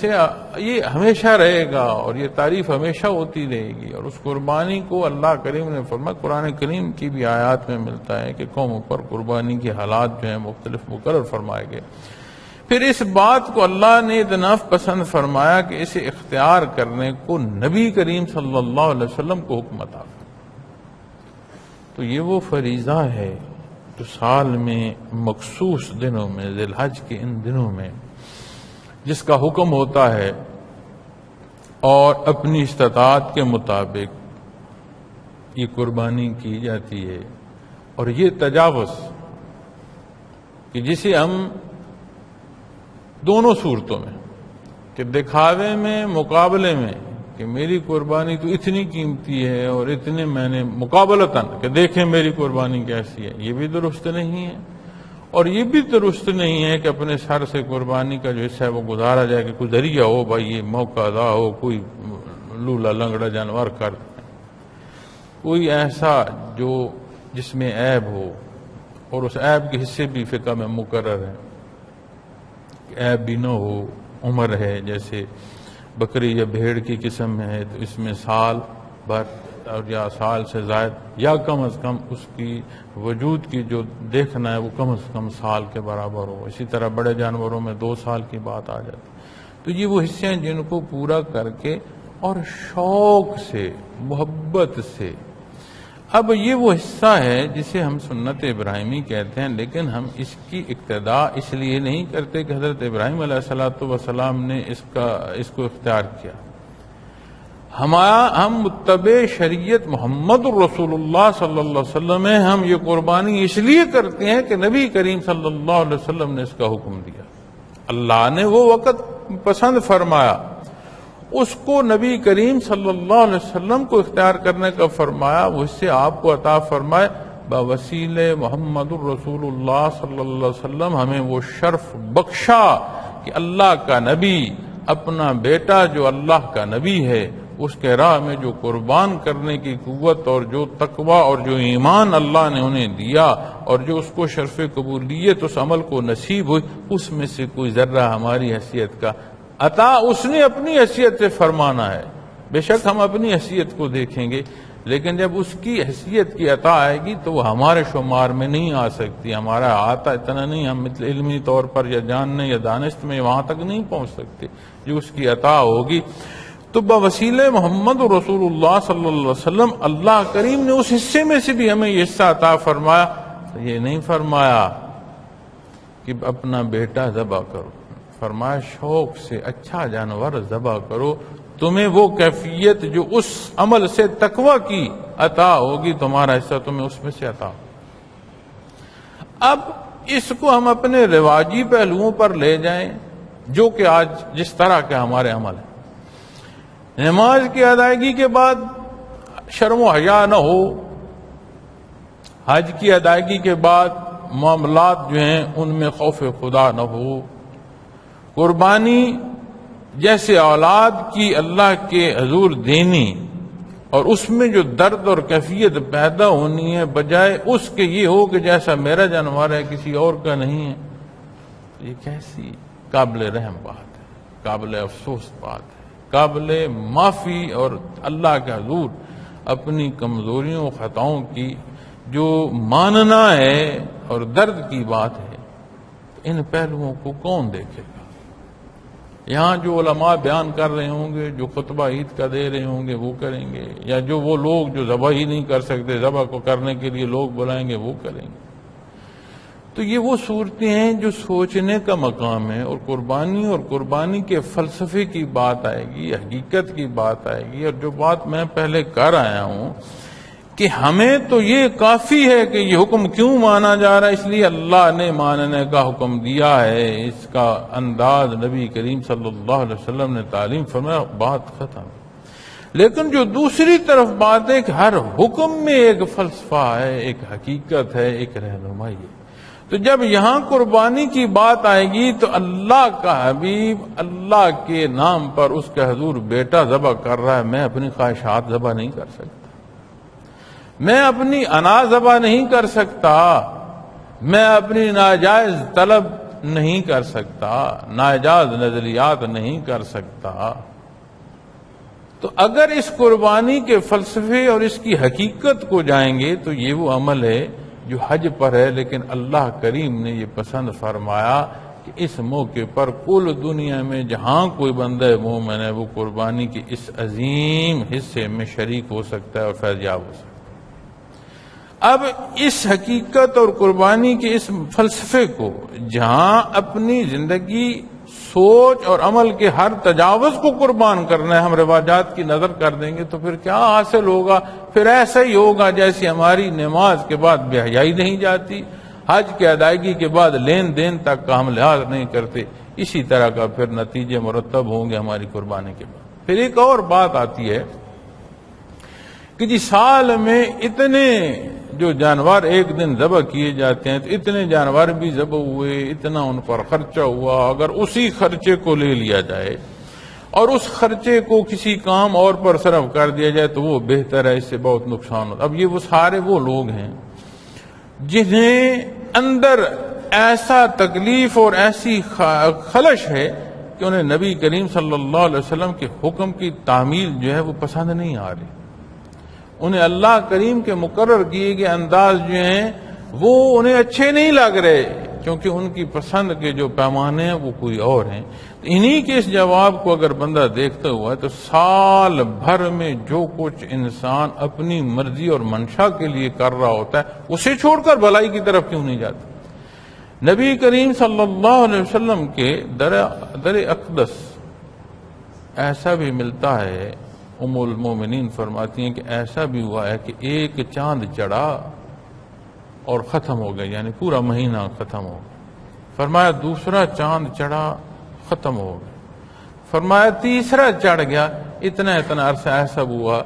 یہ ہمیشہ رہے گا اور یہ تعریف ہمیشہ ہوتی رہے گی. اور اس قربانی کو اللہ کریم نے فرمایا، قرآن کریم کی بھی آیات میں ملتا ہے کہ قوموں پر قربانی کے حالات جو ہیں مختلف مقرر فرمائے گئے. پھر اس بات کو اللہ نے اتنا پسند فرمایا کہ اسے اختیار کرنے کو نبی کریم صلی اللہ علیہ وسلم کو حکم عطا. تو یہ وہ فریضہ ہے جو سال میں مخصوص دنوں میں، ذی الحج کے ان دنوں میں جس کا حکم ہوتا ہے اور اپنی استطاعت کے مطابق یہ قربانی کی جاتی ہے. اور یہ تجاوز کہ جسے ہم دونوں صورتوں میں کہ دکھاوے میں، مقابلے میں کہ میری قربانی تو اتنی قیمتی ہے اور اتنے میں نے مقابلتاً کہ دیکھیں میری قربانی کیسی ہے، یہ بھی درست نہیں ہے. اور یہ بھی درست نہیں ہے کہ اپنے سر سے قربانی کا جو حصہ ہے وہ گزارا جائے کہ کوئی ذریعہ ہو، بھائی یہ موقع ادا ہو، کوئی لولا لنگڑا جانور کر دیں، کوئی ایسا جو جس میں عیب ہو. اور اس عیب کے حصے بھی فقہ میں مقرر ہیں کہ عیب بھی نہ ہو. عمر ہے، جیسے بکری یا بھیڑ کی قسم میں ہے تو اس میں سال بھر اور یا سال سے زائد یا کم از کم اس کی وجود کی جو دیکھنا ہے وہ کم از کم سال کے برابر ہو. اسی طرح بڑے جانوروں میں 2 سال کی بات آ جاتی. تو یہ وہ حصے ہیں جن کو پورا کر کے اور شوق سے، محبت سے. اب یہ وہ حصہ ہے جسے ہم سنت ابراہیمی کہتے ہیں، لیکن ہم اس کی اقتداء اس لیے نہیں کرتے کہ حضرت ابراہیم علیہ السلام نے اس کو اختیار کیا. ہم متبع شریعت محمد الرسول اللہ صلی اللہ علیہ وسلم ہیں. ہم یہ قربانی اس لیے کرتے ہیں کہ نبی کریم صلی اللہ علیہ وسلم نے اس کا حکم دیا. اللہ نے وہ وقت پسند فرمایا، اس کو نبی کریم صلی اللہ علیہ وسلم کو اختیار کرنے کا فرمایا، وہ اس سے آپ کو عطا فرمائے. بوسیلہ محمد الرسول اللہ صلی اللہ علیہ وسلم ہمیں وہ شرف بخشا کہ اللہ کا نبی اپنا بیٹا جو اللہ کا نبی ہے اس کے راہ میں جو قربان کرنے کی قوت اور جو تقوی اور جو ایمان اللہ نے انہیں دیا اور جو اس کو شرف قبولیت اس عمل کو نصیب ہوئی، اس میں سے کوئی ذرہ ہماری حیثیت کا عطا اس نے اپنی حیثیت سے فرمانا ہے. بے شک ہم اپنی حیثیت کو دیکھیں گے، لیکن جب اس کی حیثیت کی عطا آئے گی تو وہ ہمارے شمار میں نہیں آ سکتی. ہمارا آتا اتنا نہیں، ہم مثل علمی طور پر یا جاننے یا دانست میں وہاں تک نہیں پہنچ سکتے جو اس کی عطا ہوگی. تو بوسیلہ محمد رسول اللہ صلی اللہ علیہ وسلم اللہ کریم نے اس حصے میں سے بھی ہمیں یہ حصہ عطا فرمایا. یہ نہیں فرمایا کہ اپنا بیٹا ذبح کرو، فرمایا شوق سے اچھا جانور ذبح کرو. تمہیں وہ کیفیت جو اس عمل سے تقوی کی عطا ہوگی، تمہارا حصہ تمہیں اس میں سے عطا. اب اس کو ہم اپنے رواجی پہلوؤں پر لے جائیں جو کہ آج جس طرح کے ہمارے عمل ہیں. نماز کی ادائیگی کے بعد شرم و حیا نہ ہو، حج کی ادائیگی کے بعد معاملات جو ہیں ان میں خوف خدا نہ ہو، قربانی جیسے اولاد کی اللہ کے حضور دینی اور اس میں جو درد اور کیفیت پیدا ہونی ہے بجائے اس کے یہ ہو کہ جیسا میرا جانور ہے کسی اور کا نہیں ہے. یہ کیسی قابل رحم بات ہے، قابل افسوس بات ہے، قابل معافی اور اللہ کے حضور اپنی کمزوریوں و خطاؤں کی جو ماننا ہے اور درد کی بات ہے. ان پہلوؤں کو کون دیکھے گا؟ یہاں جو علماء بیان کر رہے ہوں گے، جو خطبہ عید کا دے رہے ہوں گے وہ کریں گے، یا جو وہ لوگ جو ذبح ہی نہیں کر سکتے ذبح کو کرنے کے لیے لوگ بلائیں گے وہ کریں گے۔ تو یہ وہ صورتیں ہیں جو سوچنے کا مقام ہے، اور قربانی کے فلسفے کی بات آئے گی، حقیقت کی بات آئے گی۔ اور جو بات میں پہلے کر آیا ہوں کہ ہمیں تو یہ کافی ہے کہ یہ حکم کیوں مانا جا رہا ہے، اس لیے اللہ نے ماننے کا حکم دیا ہے، اس کا انداز نبی کریم صلی اللہ علیہ وسلم نے تعلیم فرمایا، بات ختم۔ لیکن جو دوسری طرف بات ہے کہ ہر حکم میں ایک فلسفہ ہے، ایک حقیقت ہے، ایک رہنمائی ہے۔ تو جب یہاں قربانی کی بات آئے گی تو اللہ کا حبیب اللہ کے نام پر اس کا حضور بیٹا ذبح کر رہا ہے، میں اپنی خواہشات ذبح نہیں کر سکتا، میں اپنی انا ذبح نہیں کر سکتا، میں اپنی ناجائز طلب نہیں کر سکتا، ناجائز نظریات نہیں کر سکتا۔ تو اگر اس قربانی کے فلسفے اور اس کی حقیقت کو جائیں گے تو یہ وہ عمل ہے جو حج پر ہے، لیکن اللہ کریم نے یہ پسند فرمایا کہ اس موقع پر کل دنیا میں جہاں کوئی بندہ مومن ہے وہ قربانی کے اس عظیم حصے میں شریک ہو سکتا ہے اور فیض یاب ہو سکتا ہے۔ اب اس حقیقت اور قربانی کے اس فلسفے کو جہاں اپنی زندگی، سوچ اور عمل کے ہر تجاوز کو قربان کرنا ہے، ہم رواجات کی نظر کر دیں گے تو پھر کیا حاصل ہوگا؟ پھر ایسا ہی ہوگا جیسے ہماری نماز کے بعد بے حیائی نہیں جاتی، حج کی ادائیگی کے بعد لین دین تک کا ہم لحاظ نہیں کرتے، اسی طرح کا پھر نتیجے مرتب ہوں گے ہماری قربانی کے بعد۔ پھر ایک اور بات آتی ہے کہ جی سال میں اتنے جو جانور ایک دن ذبح کیے جاتے ہیں تو اتنے جانور بھی ذبح ہوئے، اتنا ان پر خرچہ ہوا، اگر اسی خرچے کو لے لیا جائے اور اس خرچے کو کسی کام اور پر صرف کر دیا جائے تو وہ بہتر ہے، اس سے بہت نقصان ہوتا۔ اب یہ وہ سارے وہ لوگ ہیں جنہیں اندر ایسا تکلیف اور ایسی خلش ہے کہ انہیں نبی کریم صلی اللہ علیہ وسلم کے حکم کی تعمیل جو ہے وہ پسند نہیں آ رہی، انہیں اللہ کریم کے مقرر کیے گئے انداز جو ہیں وہ انہیں اچھے نہیں لگ رہے، کیونکہ ان کی پسند کے جو پیمانے ہیں وہ کوئی اور ہیں۔ انہی کے اس جواب کو اگر بندہ دیکھتا ہوا ہے تو سال بھر میں جو کچھ انسان اپنی مرضی اور منشا کے لیے کر رہا ہوتا ہے اسے چھوڑ کر بھلائی کی طرف کیوں نہیں جاتا؟ نبی کریم صلی اللہ علیہ وسلم کے در اقدس ایسا بھی ملتا ہے، ام المومنین فرماتی ہیں کہ ایسا بھی ہوا ہے کہ ایک چاند چڑھا اور ختم ہو گیا، یعنی پورا مہینہ ختم ہو گیا۔ فرمایا دوسرا چاند چڑھا، ختم ہو گیا۔ فرمایا تیسرا چڑھ گیا، اتنا عرصہ ایسا ہوا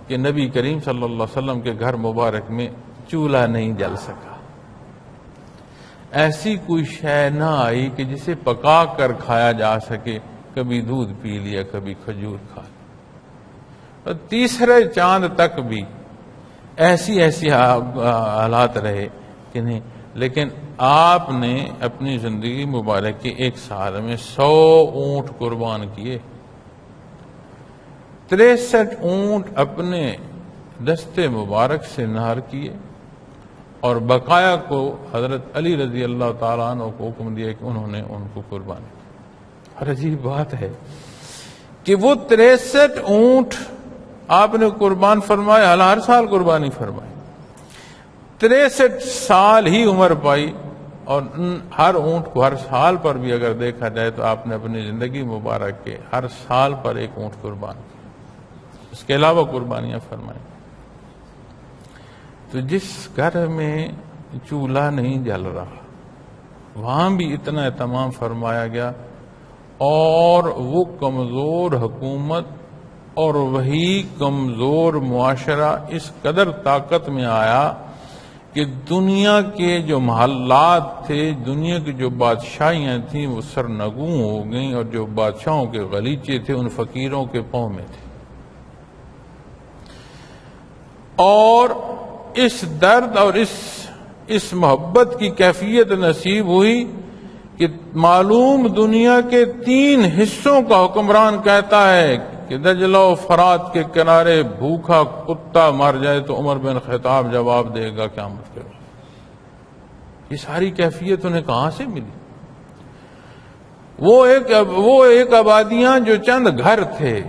کہ نبی کریم صلی اللہ علیہ وسلم کے گھر مبارک میں چولہا نہیں جل سکا، ایسی کوئی شے نہ آئی کہ جسے پکا کر کھایا جا سکے، کبھی دودھ پی لیا، کبھی کھجور کھا لیا۔ اور تیسرے چاند تک بھی ایسی حالات رہے کہ نہیں، لیکن آپ نے اپنی زندگی مبارک کے ایک سال میں 100 اونٹ قربان کیے، 63 اونٹ اپنے دستے مبارک سے نہر کیے، اور بقایا کو حضرت علی رضی اللہ تعالیٰ عنہ کو حکم دیا کہ انہوں نے ان کو قربان کیا۔ اور عجیب بات ہے کہ وہ 63 اونٹ آپ نے قربان فرمائے، ہر سال قربانی فرمائی، 63 سال ہی عمر پائی، اور ہر اونٹ کو ہر سال پر بھی اگر دیکھا جائے تو آپ نے اپنی زندگی مبارک کے ہر سال پر ایک اونٹ قربان کیا، اس کے علاوہ قربانیاں فرمائیں۔ تو جس گھر میں چولہا نہیں جل رہا وہاں بھی اتنا اہتمام فرمایا گیا، اور وہ کمزور حکومت اور وہی کمزور معاشرہ اس قدر طاقت میں آیا کہ دنیا کے جو محلات تھے، دنیا کی جو بادشاہیاں تھیں وہ سرنگوں ہو گئیں، اور جو بادشاہوں کے غلیچے تھے ان فقیروں کے پاؤں میں تھے۔ اور اس درد اور اس محبت کی کیفیت نصیب ہوئی کہ معلوم دنیا کے 3 حصوں کا حکمران کہتا ہے کہ دجلہ و فرات کے کنارے بھوکا کتا مر جائے تو عمر بن خطاب جواب دے گا قیامت کے وقت۔ یہ ساری کیفیت انہیں کہاں سے ملی؟ وہ ایک آبادیاں جو چند گھر تھے،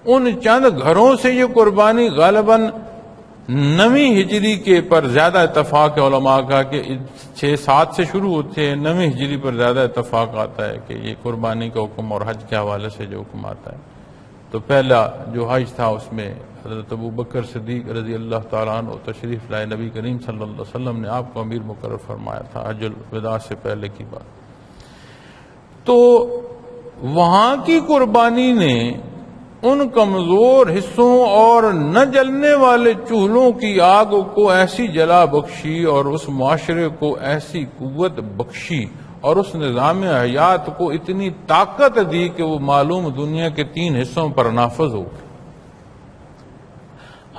ان چند گھروں سے یہ قربانی غالباً 9ویں ہجری کے پر زیادہ اتفاق ہے علماء کا کہ 6-7 سے شروع ہوتے ہیں، 9ویں ہجری پر زیادہ اتفاق آتا ہے کہ یہ قربانی کا حکم اور حج کے حوالے سے جو حکم آتا ہے۔ تو پہلا جو حج تھا اس میں حضرت ابو بکر صدیق رضی اللہ تعالیٰ عنہ تشریف لائے، نبی کریم صلی اللہ علیہ وسلم نے آپ کو امیر مقرر فرمایا تھا حج الوداع سے پہلے کی بات۔ تو وہاں کی قربانی نے ان کمزور حصوں اور نہ جلنے والے چولہوں کی آگ کو ایسی جلا بخشی اور اس معاشرے کو ایسی قوت بخشی اور اس نظام حیات کو اتنی طاقت دی کہ وہ معلوم دنیا کے 3 حصوں پر نافذ ہو گئی۔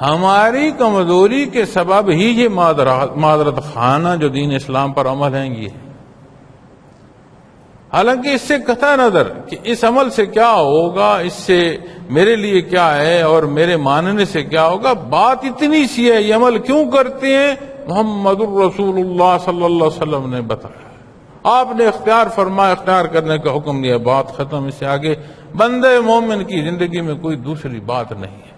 ہماری کمزوری کے سبب ہی یہ معذرت خانہ جو دین اسلام پر عمل ہے یہ ہے۔ حالانکہ اس سے قطع نظر کہ اس عمل سے کیا ہوگا، اس سے میرے لیے کیا ہے اور میرے ماننے سے کیا ہوگا، بات اتنی سی ہے، یہ عمل کیوں کرتے ہیں؟ محمد الرسول اللہ صلی اللہ علیہ وسلم نے بتایا، آپ نے اختیار فرمایا، اختیار کرنے کا حکم دیا، بات ختم۔ اس سے آگے بندے مومن کی زندگی میں کوئی دوسری بات نہیں ہے۔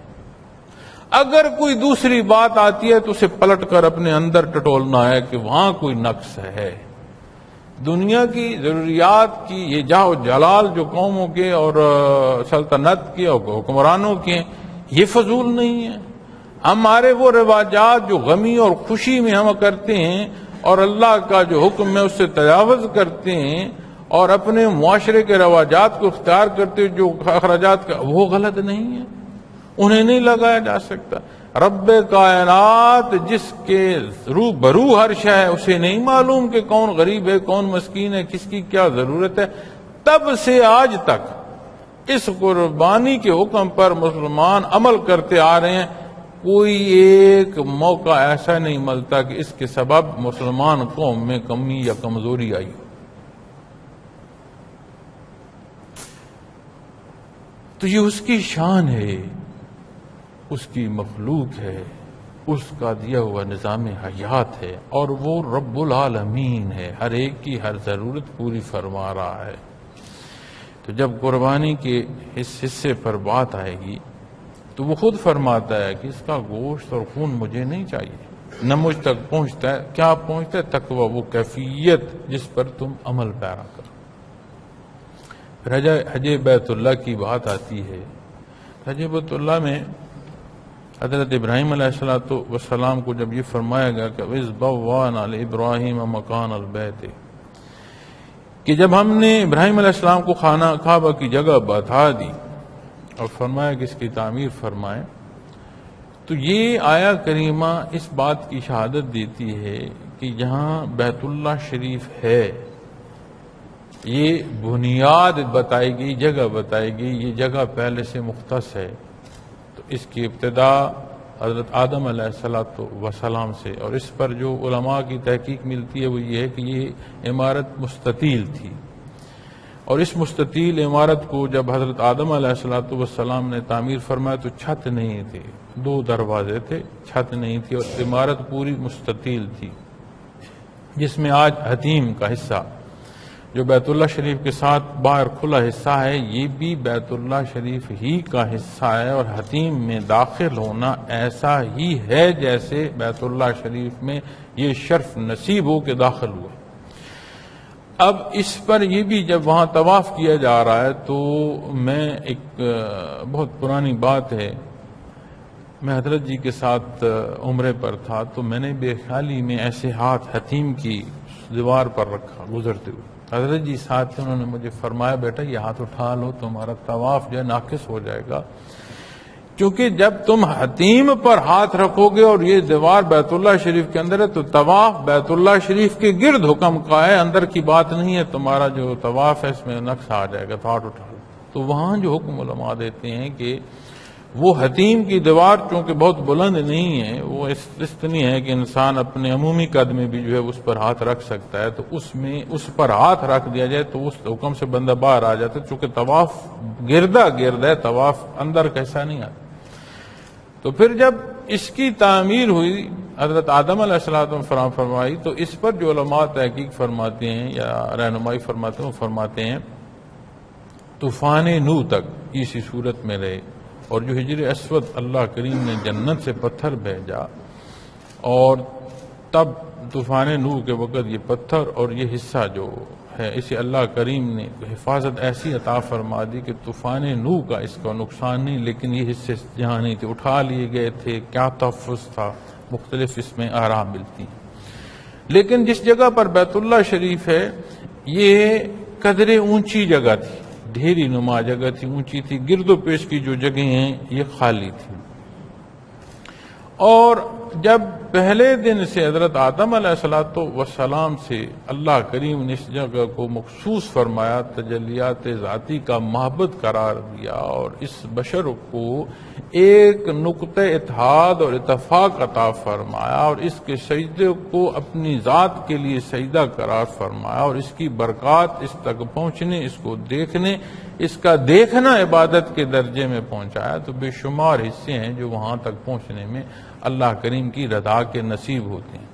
اگر کوئی دوسری بات آتی ہے تو اسے پلٹ کر اپنے اندر ٹٹولنا ہے کہ وہاں کوئی نقص ہے۔ دنیا کی ضروریات کی یہ جاہ و جلال جو قوموں کے اور سلطنت کے اور حکمرانوں کے، یہ فضول نہیں ہے۔ ہمارے وہ رواجات جو غمی اور خوشی میں ہم کرتے ہیں اور اللہ کا جو حکم ہے اس سے تجاوز کرتے ہیں اور اپنے معاشرے کے رواجات کو اختیار کرتے ہیں جو اخراجات کا، وہ غلط نہیں ہے، انہیں نہیں لگایا جا سکتا۔ رب کائنات جس کے روبرو ہر شے ہے، اسے نہیں معلوم کہ کون غریب ہے، کون مسکین ہے، کس کی کیا ضرورت ہے۔ تب سے آج تک اس قربانی کے حکم پر مسلمان عمل کرتے آ رہے ہیں، کوئی ایک موقع ایسا نہیں ملتا کہ اس کے سبب مسلمان قوم میں کمی یا کمزوری آئی ہو۔ تو یہ اس کی شان ہے، اس کی مخلوق ہے، اس کا دیا ہوا نظام حیات ہے، اور وہ رب العالمین ہے، ہر ایک کی ہر ضرورت پوری فرما رہا ہے۔ تو جب قربانی کے اس حصے پر بات آئے گی تو وہ خود فرماتا ہے کہ اس کا گوشت اور خون مجھے نہیں چاہیے، نہ مجھ تک پہنچتا ہے۔ کیا پہنچتا ہے؟ تقویٰ، وہ کیفیت جس پر تم عمل پیرا کرو۔ پھر حج بیت اللہ کی بات آتی ہے۔ حج بیت اللہ میں حضرت ابراہیم علیہ السلام کو جب یہ فرمایا گیا کہ وَإِذْ بَوَّأْنَا لِإِبْرَاهِيمَ مَكَانَ الْبَيْتِ، کہ جب ہم نے ابراہیم علیہ السلام کو خانہ کعبہ کی جگہ بتا دی اور فرمایا کہ اس کی تعمیر فرمائیں، تو یہ آیا کریمہ اس بات کی شہادت دیتی ہے کہ جہاں بیت اللہ شریف ہے، یہ بنیاد بتائی گئی، جگہ بتائی گئی، یہ جگہ پہلے سے مختص ہے۔ تو اس کی ابتدا حضرت آدم علیہ السلام سے، اور اس پر جو علماء کی تحقیق ملتی ہے وہ یہ ہے کہ یہ عمارت مستطیل تھی، اور اس مستطیل عمارت کو جب حضرت آدم علیہ السلام نے تعمیر فرمایا تو چھت نہیں تھی، 2 دروازے تھے، چھت نہیں تھی، اور عمارت پوری مستطیل تھی، جس میں آج حتیم کا حصہ جو بیت اللہ شریف کے ساتھ باہر کھلا حصہ ہے، یہ بھی بیت اللہ شریف ہی کا حصہ ہے، اور حتیم میں داخل ہونا ایسا ہی ہے جیسے بیت اللہ شریف میں یہ شرف نصیب ہو کے داخل ہوا۔ اب اس پر یہ بھی جب وہاں طواف کیا جا رہا ہے تو میں ایک بہت پرانی بات ہے، میں حضرت جی کے ساتھ عمرے پر تھا تو میں نے بے خیالی میں ایسے ہاتھ حتیم کی دیوار پر رکھا گزرتے ہوئے، حضرت جی ساتھ تھے، انہوں نے مجھے فرمایا بیٹا یہ ہاتھ اٹھا لو، تمہارا طواف جو ہے ناقص ہو جائے گا، کیونکہ جب تم حتیم پر ہاتھ رکھو گے اور یہ دیوار بیت اللہ شریف کے اندر ہے تو طواف بیت اللہ شریف کے گرد حکم کا ہے، اندر کی بات نہیں ہے، تمہارا جو طواف ہے اس میں نقص آ جائے گا، تو ہاتھ اٹھا لو۔ تو وہاں جو حکم علماء دیتے ہیں کہ وہ حتیم کی دیوار چونکہ بہت بلند نہیں ہے، وہ اتنی ہے کہ انسان اپنے عمومی قد میں بھی جو ہے اس پر ہاتھ رکھ سکتا ہے، تو اس پر ہاتھ رکھ دیا جائے تو اس حکم سے بندہ باہر آ جاتا ہے، چونکہ طواف گرد ہے، طواف اندر کیسا نہیں آتا۔ تو پھر جب اس کی تعمیر ہوئی، حضرت آدم علیہ السلام فرمائی، تو اس پر جو علماء تحقیق فرماتے ہیں یا رہنمائی فرماتے ہیں وہ فرماتے ہیں طوفان نوح تک اسی صورت میں رہے، اور جو ہجر اسود اللہ کریم نے جنت سے پتھر بھیجا، اور تب طوفان نوح کے وقت یہ پتھر اور یہ حصہ جو ہے اسے اللہ کریم نے حفاظت ایسی عطا فرما دی کہ طوفان نوح کا اس کا نقصان نہیں، لیکن یہ حصے جہاں نہیں تھے اٹھا لیے گئے تھے، کیا تحفظ تھا، مختلف اس میں آرام ملتی ہیں۔ لیکن جس جگہ پر بیت اللہ شریف ہے یہ قدرے اونچی جگہ تھی، ڈھیری نما جگہ تھی، اونچی تھی، گرد و پیش کی جو جگہیں ہیں یہ خالی تھی۔ اور جب پہلے دن سے حضرت آدم علیہ السلام سے اللہ کریم نے اس جگہ کو مخصوص فرمایا، تجلیات ذاتی کا محبت قرار دیا، اور اس بشر کو ایک نقطہ اتحاد اور اتفاق عطا فرمایا، اور اس کے سجدے کو اپنی ذات کے لیے سجدہ قرار فرمایا، اور اس کی برکات اس تک پہنچنے، اس کو دیکھنے، اس کا دیکھنا عبادت کے درجے میں پہنچایا، تو بے شمار حصے ہیں جو وہاں تک پہنچنے میں اللہ کریم کی رضا کے نصیب ہوتے ہیں۔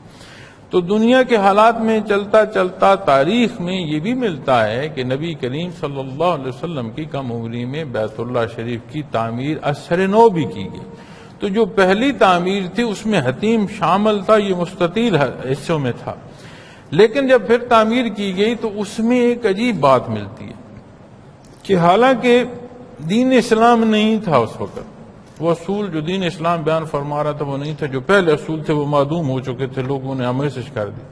تو دنیا کے حالات میں چلتا چلتا تاریخ میں یہ بھی ملتا ہے کہ نبی کریم صلی اللہ علیہ وسلم کی کم عمری میں بیت اللہ شریف کی تعمیر اثر نو بھی کی گئی۔ تو جو پہلی تعمیر تھی اس میں حتیم شامل تھا، یہ مستطیل حصوں میں تھا، لیکن جب پھر تعمیر کی گئی تو اس میں ایک عجیب بات ملتی ہے کہ حالانکہ دین اسلام نہیں تھا اس وقت، وہ اصول جو دین اسلام بیان فرما رہا تھا وہ نہیں تھا، جو پہلے اصول تھے وہ معدوم ہو چکے تھے، لوگوں نے آمیزش کر دی۔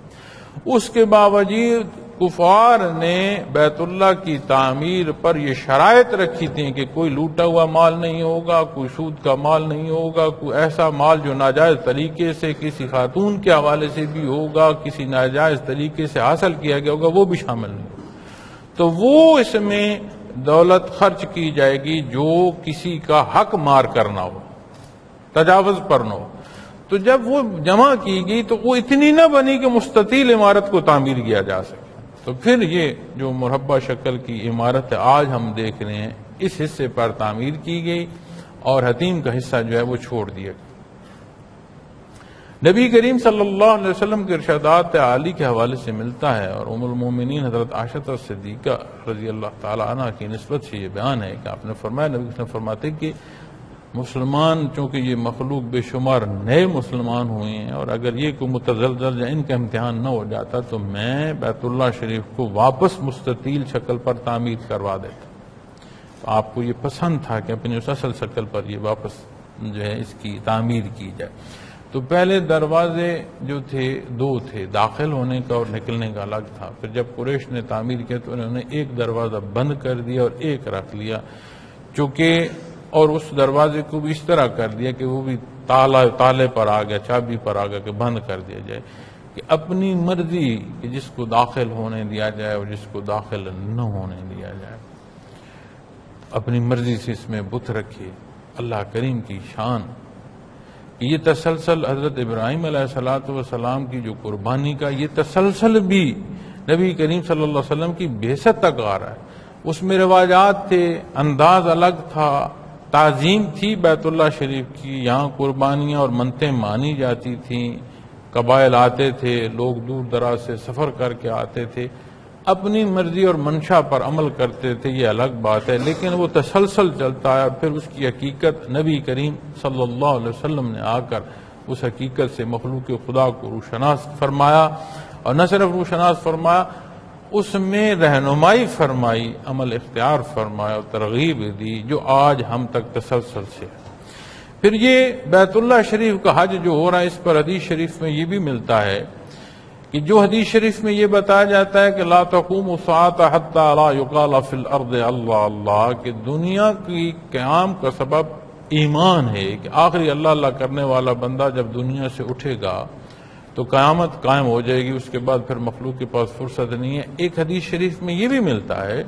اس کے باوجود کفار نے بیت اللہ کی تعمیر پر یہ شرائط رکھی تھی کہ کوئی لوٹا ہوا مال نہیں ہوگا، کوئی سود کا مال نہیں ہوگا، کوئی ایسا مال جو ناجائز طریقے سے کسی خاتون کے حوالے سے بھی ہوگا، کسی ناجائز طریقے سے حاصل کیا گیا ہوگا، وہ بھی شامل نہیں ہوگا۔ تو وہ اس میں دولت خرچ کی جائے گی جو کسی کا حق مار کرنا ہو، تجاوز پر نہ ہو۔ تو جب وہ جمع کی گئی تو وہ اتنی نہ بنی کہ مستطیل عمارت کو تعمیر کیا جا سکے۔ تو پھر یہ جو مربع شکل کی عمارت آج ہم دیکھ رہے ہیں، اس حصے پر تعمیر کی گئی اور حتیم کا حصہ جو ہے وہ چھوڑ دیا گیا۔ نبی کریم صلی اللہ علیہ وسلم کے ارشادات عالی کے حوالے سے ملتا ہے، اور ام المومنین حضرت عائشہ صدیقہ رضی اللہ تعالی عنہ کی نسبت سے یہ بیان ہے کہ آپ نے فرمایا، نبی صلی اللہ علیہ وسلم فرماتے کہ مسلمان چونکہ یہ مخلوق بے شمار نئے مسلمان ہوئے ہیں، اور اگر یہ کوئی متزلزل یا ان کا امتحان نہ ہو جاتا تو میں بیت اللہ شریف کو واپس مستطیل شکل پر تعمیر کروا دیتا۔ تو آپ کو یہ پسند تھا کہ اپنی اس اصل شکل پر یہ واپس جو ہے اس کی تعمیر کی جائے۔ تو پہلے دروازے جو تھے دو تھے، داخل ہونے کا اور نکلنے کا الگ تھا۔ پھر جب قریش نے تعمیر کیا تو انہوں نے ایک دروازہ بند کر دیا اور ایک رکھ لیا، چونکہ اور اس دروازے کو بھی اس طرح کر دیا کہ وہ بھی تالے پر آ گیا، چابی پر آ گیا کہ بند کر دیا جائے، کہ اپنی مرضی کہ جس کو داخل ہونے دیا جائے اور جس کو داخل نہ ہونے دیا جائے، اپنی مرضی سے اس میں بت رکھے۔ اللہ کریم کی شان، یہ تسلسل حضرت ابراہیم علیہ السلام کی جو قربانی کا یہ تسلسل بھی نبی کریم صلی اللہ علیہ وسلم کی بعثت تک آ رہا ہے۔ اس میں رواجات تھے، انداز الگ تھا، تعظیم تھی بیت اللہ شریف کی، یہاں قربانیاں اور منتیں مانی جاتی تھیں، قبائل آتے تھے، لوگ دور دراز سے سفر کر کے آتے تھے، اپنی مرضی اور منشا پر عمل کرتے تھے، یہ الگ بات ہے، لیکن وہ تسلسل چلتا ہے۔ پھر اس کی حقیقت نبی کریم صلی اللہ علیہ وسلم نے آ کر اس حقیقت سے مخلوق خدا کو روشناس فرمایا، اور نہ صرف روشناس فرمایا، اس میں رہنمائی فرمائی، عمل اختیار فرمایا اور ترغیب دی، جو آج ہم تک تسلسل سے ہے۔ پھر یہ بیت اللہ شریف کا حج جو ہو رہا ہے، اس پر حدیث شریف میں یہ بھی ملتا ہے کہ جو حدیث شریف میں یہ بتایا جاتا ہے کہ لا تقوم الساعة حتى لا يقال في الارض اللہ اللہ، کہ دنیا کی قیام کا سبب ایمان ہے کہ آخری اللہ اللہ کرنے والا بندہ جب دنیا سے اٹھے گا تو قیامت قائم ہو جائے گی، اس کے بعد پھر مخلوق کے پاس فرصت نہیں ہے۔ ایک حدیث شریف میں یہ بھی ملتا ہے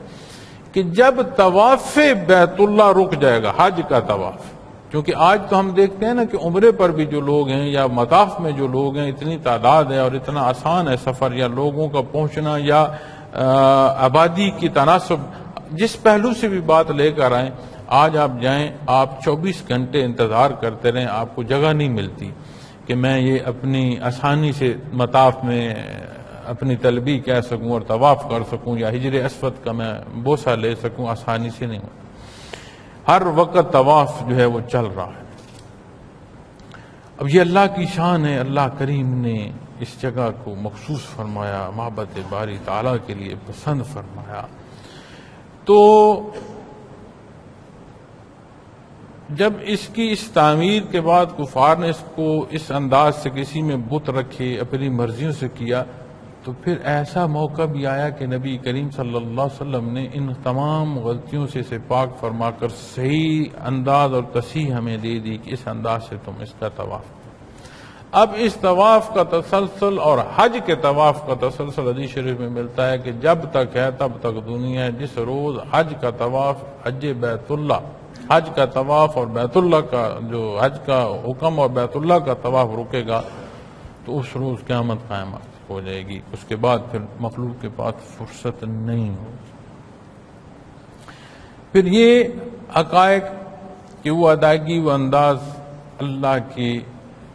کہ جب طواف بیت اللہ رک جائے گا، حج کا طواف، کیونکہ آج تو ہم دیکھتے ہیں نا کہ عمرے پر بھی جو لوگ ہیں یا مطاف میں جو لوگ ہیں، اتنی تعداد ہے اور اتنا آسان ہے سفر یا لوگوں کا پہنچنا یا آبادی کی تناسب، جس پہلو سے بھی بات لے کر آئیں، آج آپ جائیں، آپ 24 گھنٹے انتظار کرتے رہیں، آپ کو جگہ نہیں ملتی کہ میں یہ اپنی آسانی سے مطاف میں اپنی طلبی کہہ سکوں اور طواف کر سکوں یا ہجر اسود کا میں بوسہ لے سکوں، آسانی سے نہیں ہوتا۔ ہر وقت طواف جو ہے وہ چل رہا ہے۔ اب یہ اللہ کی شان ہے، اللہ کریم نے اس جگہ کو مخصوص فرمایا، محبت باری تعالیٰ کے لیے پسند فرمایا۔ تو جب اس کی اس تعمیر کے بعد کفار نے اس کو اس انداز سے کسی میں بت رکھے، اپنی مرضیوں سے کیا، تو پھر ایسا موقع بھی آیا کہ نبی کریم صلی اللہ علیہ وسلم نے ان تمام غلطیوں سے اسے پاک فرما کر صحیح انداز اور تصحیح ہمیں دے دی کہ اس انداز سے تم اس کا طواف کرو۔ اب اس طواف کا تسلسل اور حج کے طواف کا تسلسل حدیث شریف میں ملتا ہے کہ جب تک ہے تب تک دنیا ہے، جس روز حج کا طواف، حج بیت اللہ، حج کا طواف اور بیت اللہ کا جو حج کا حکم اور بیت اللہ کا طواف رکے گا تو اس روز قیامت قائم ہو جائے گی۔ اس کے بعد پھر مخلوق کے پاس فرصت نہیں ہوگی۔ پھر یہ حقائق کہ وہ ادائیگی، وہ انداز، اللہ کی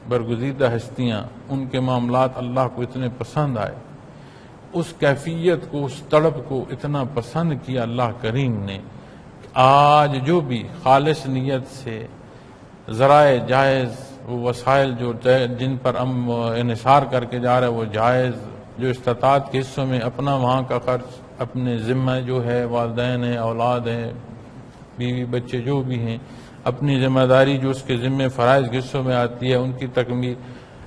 برگزیدہ ہستیاں، ان کے معاملات اللہ کو اتنے پسند آئے، اس کیفیت کو، اس طلب کو اتنا پسند کیا اللہ کریم نے، آج جو بھی خالص نیت سے ذرائع جائز، وہ وسائل جو جن پر ہم انحصار کر کے جا رہے ہیں وہ جائز، جو استطاعت کے حصوں میں اپنا وہاں کا خرچ، اپنے ذمہ جو ہے، والدین ہیں، اولاد ہیں، بیوی بچے جو بھی ہیں، اپنی ذمہ داری جو اس کے ذمہ فرائض کے حصوں میں آتی ہے ان کی تکمیل،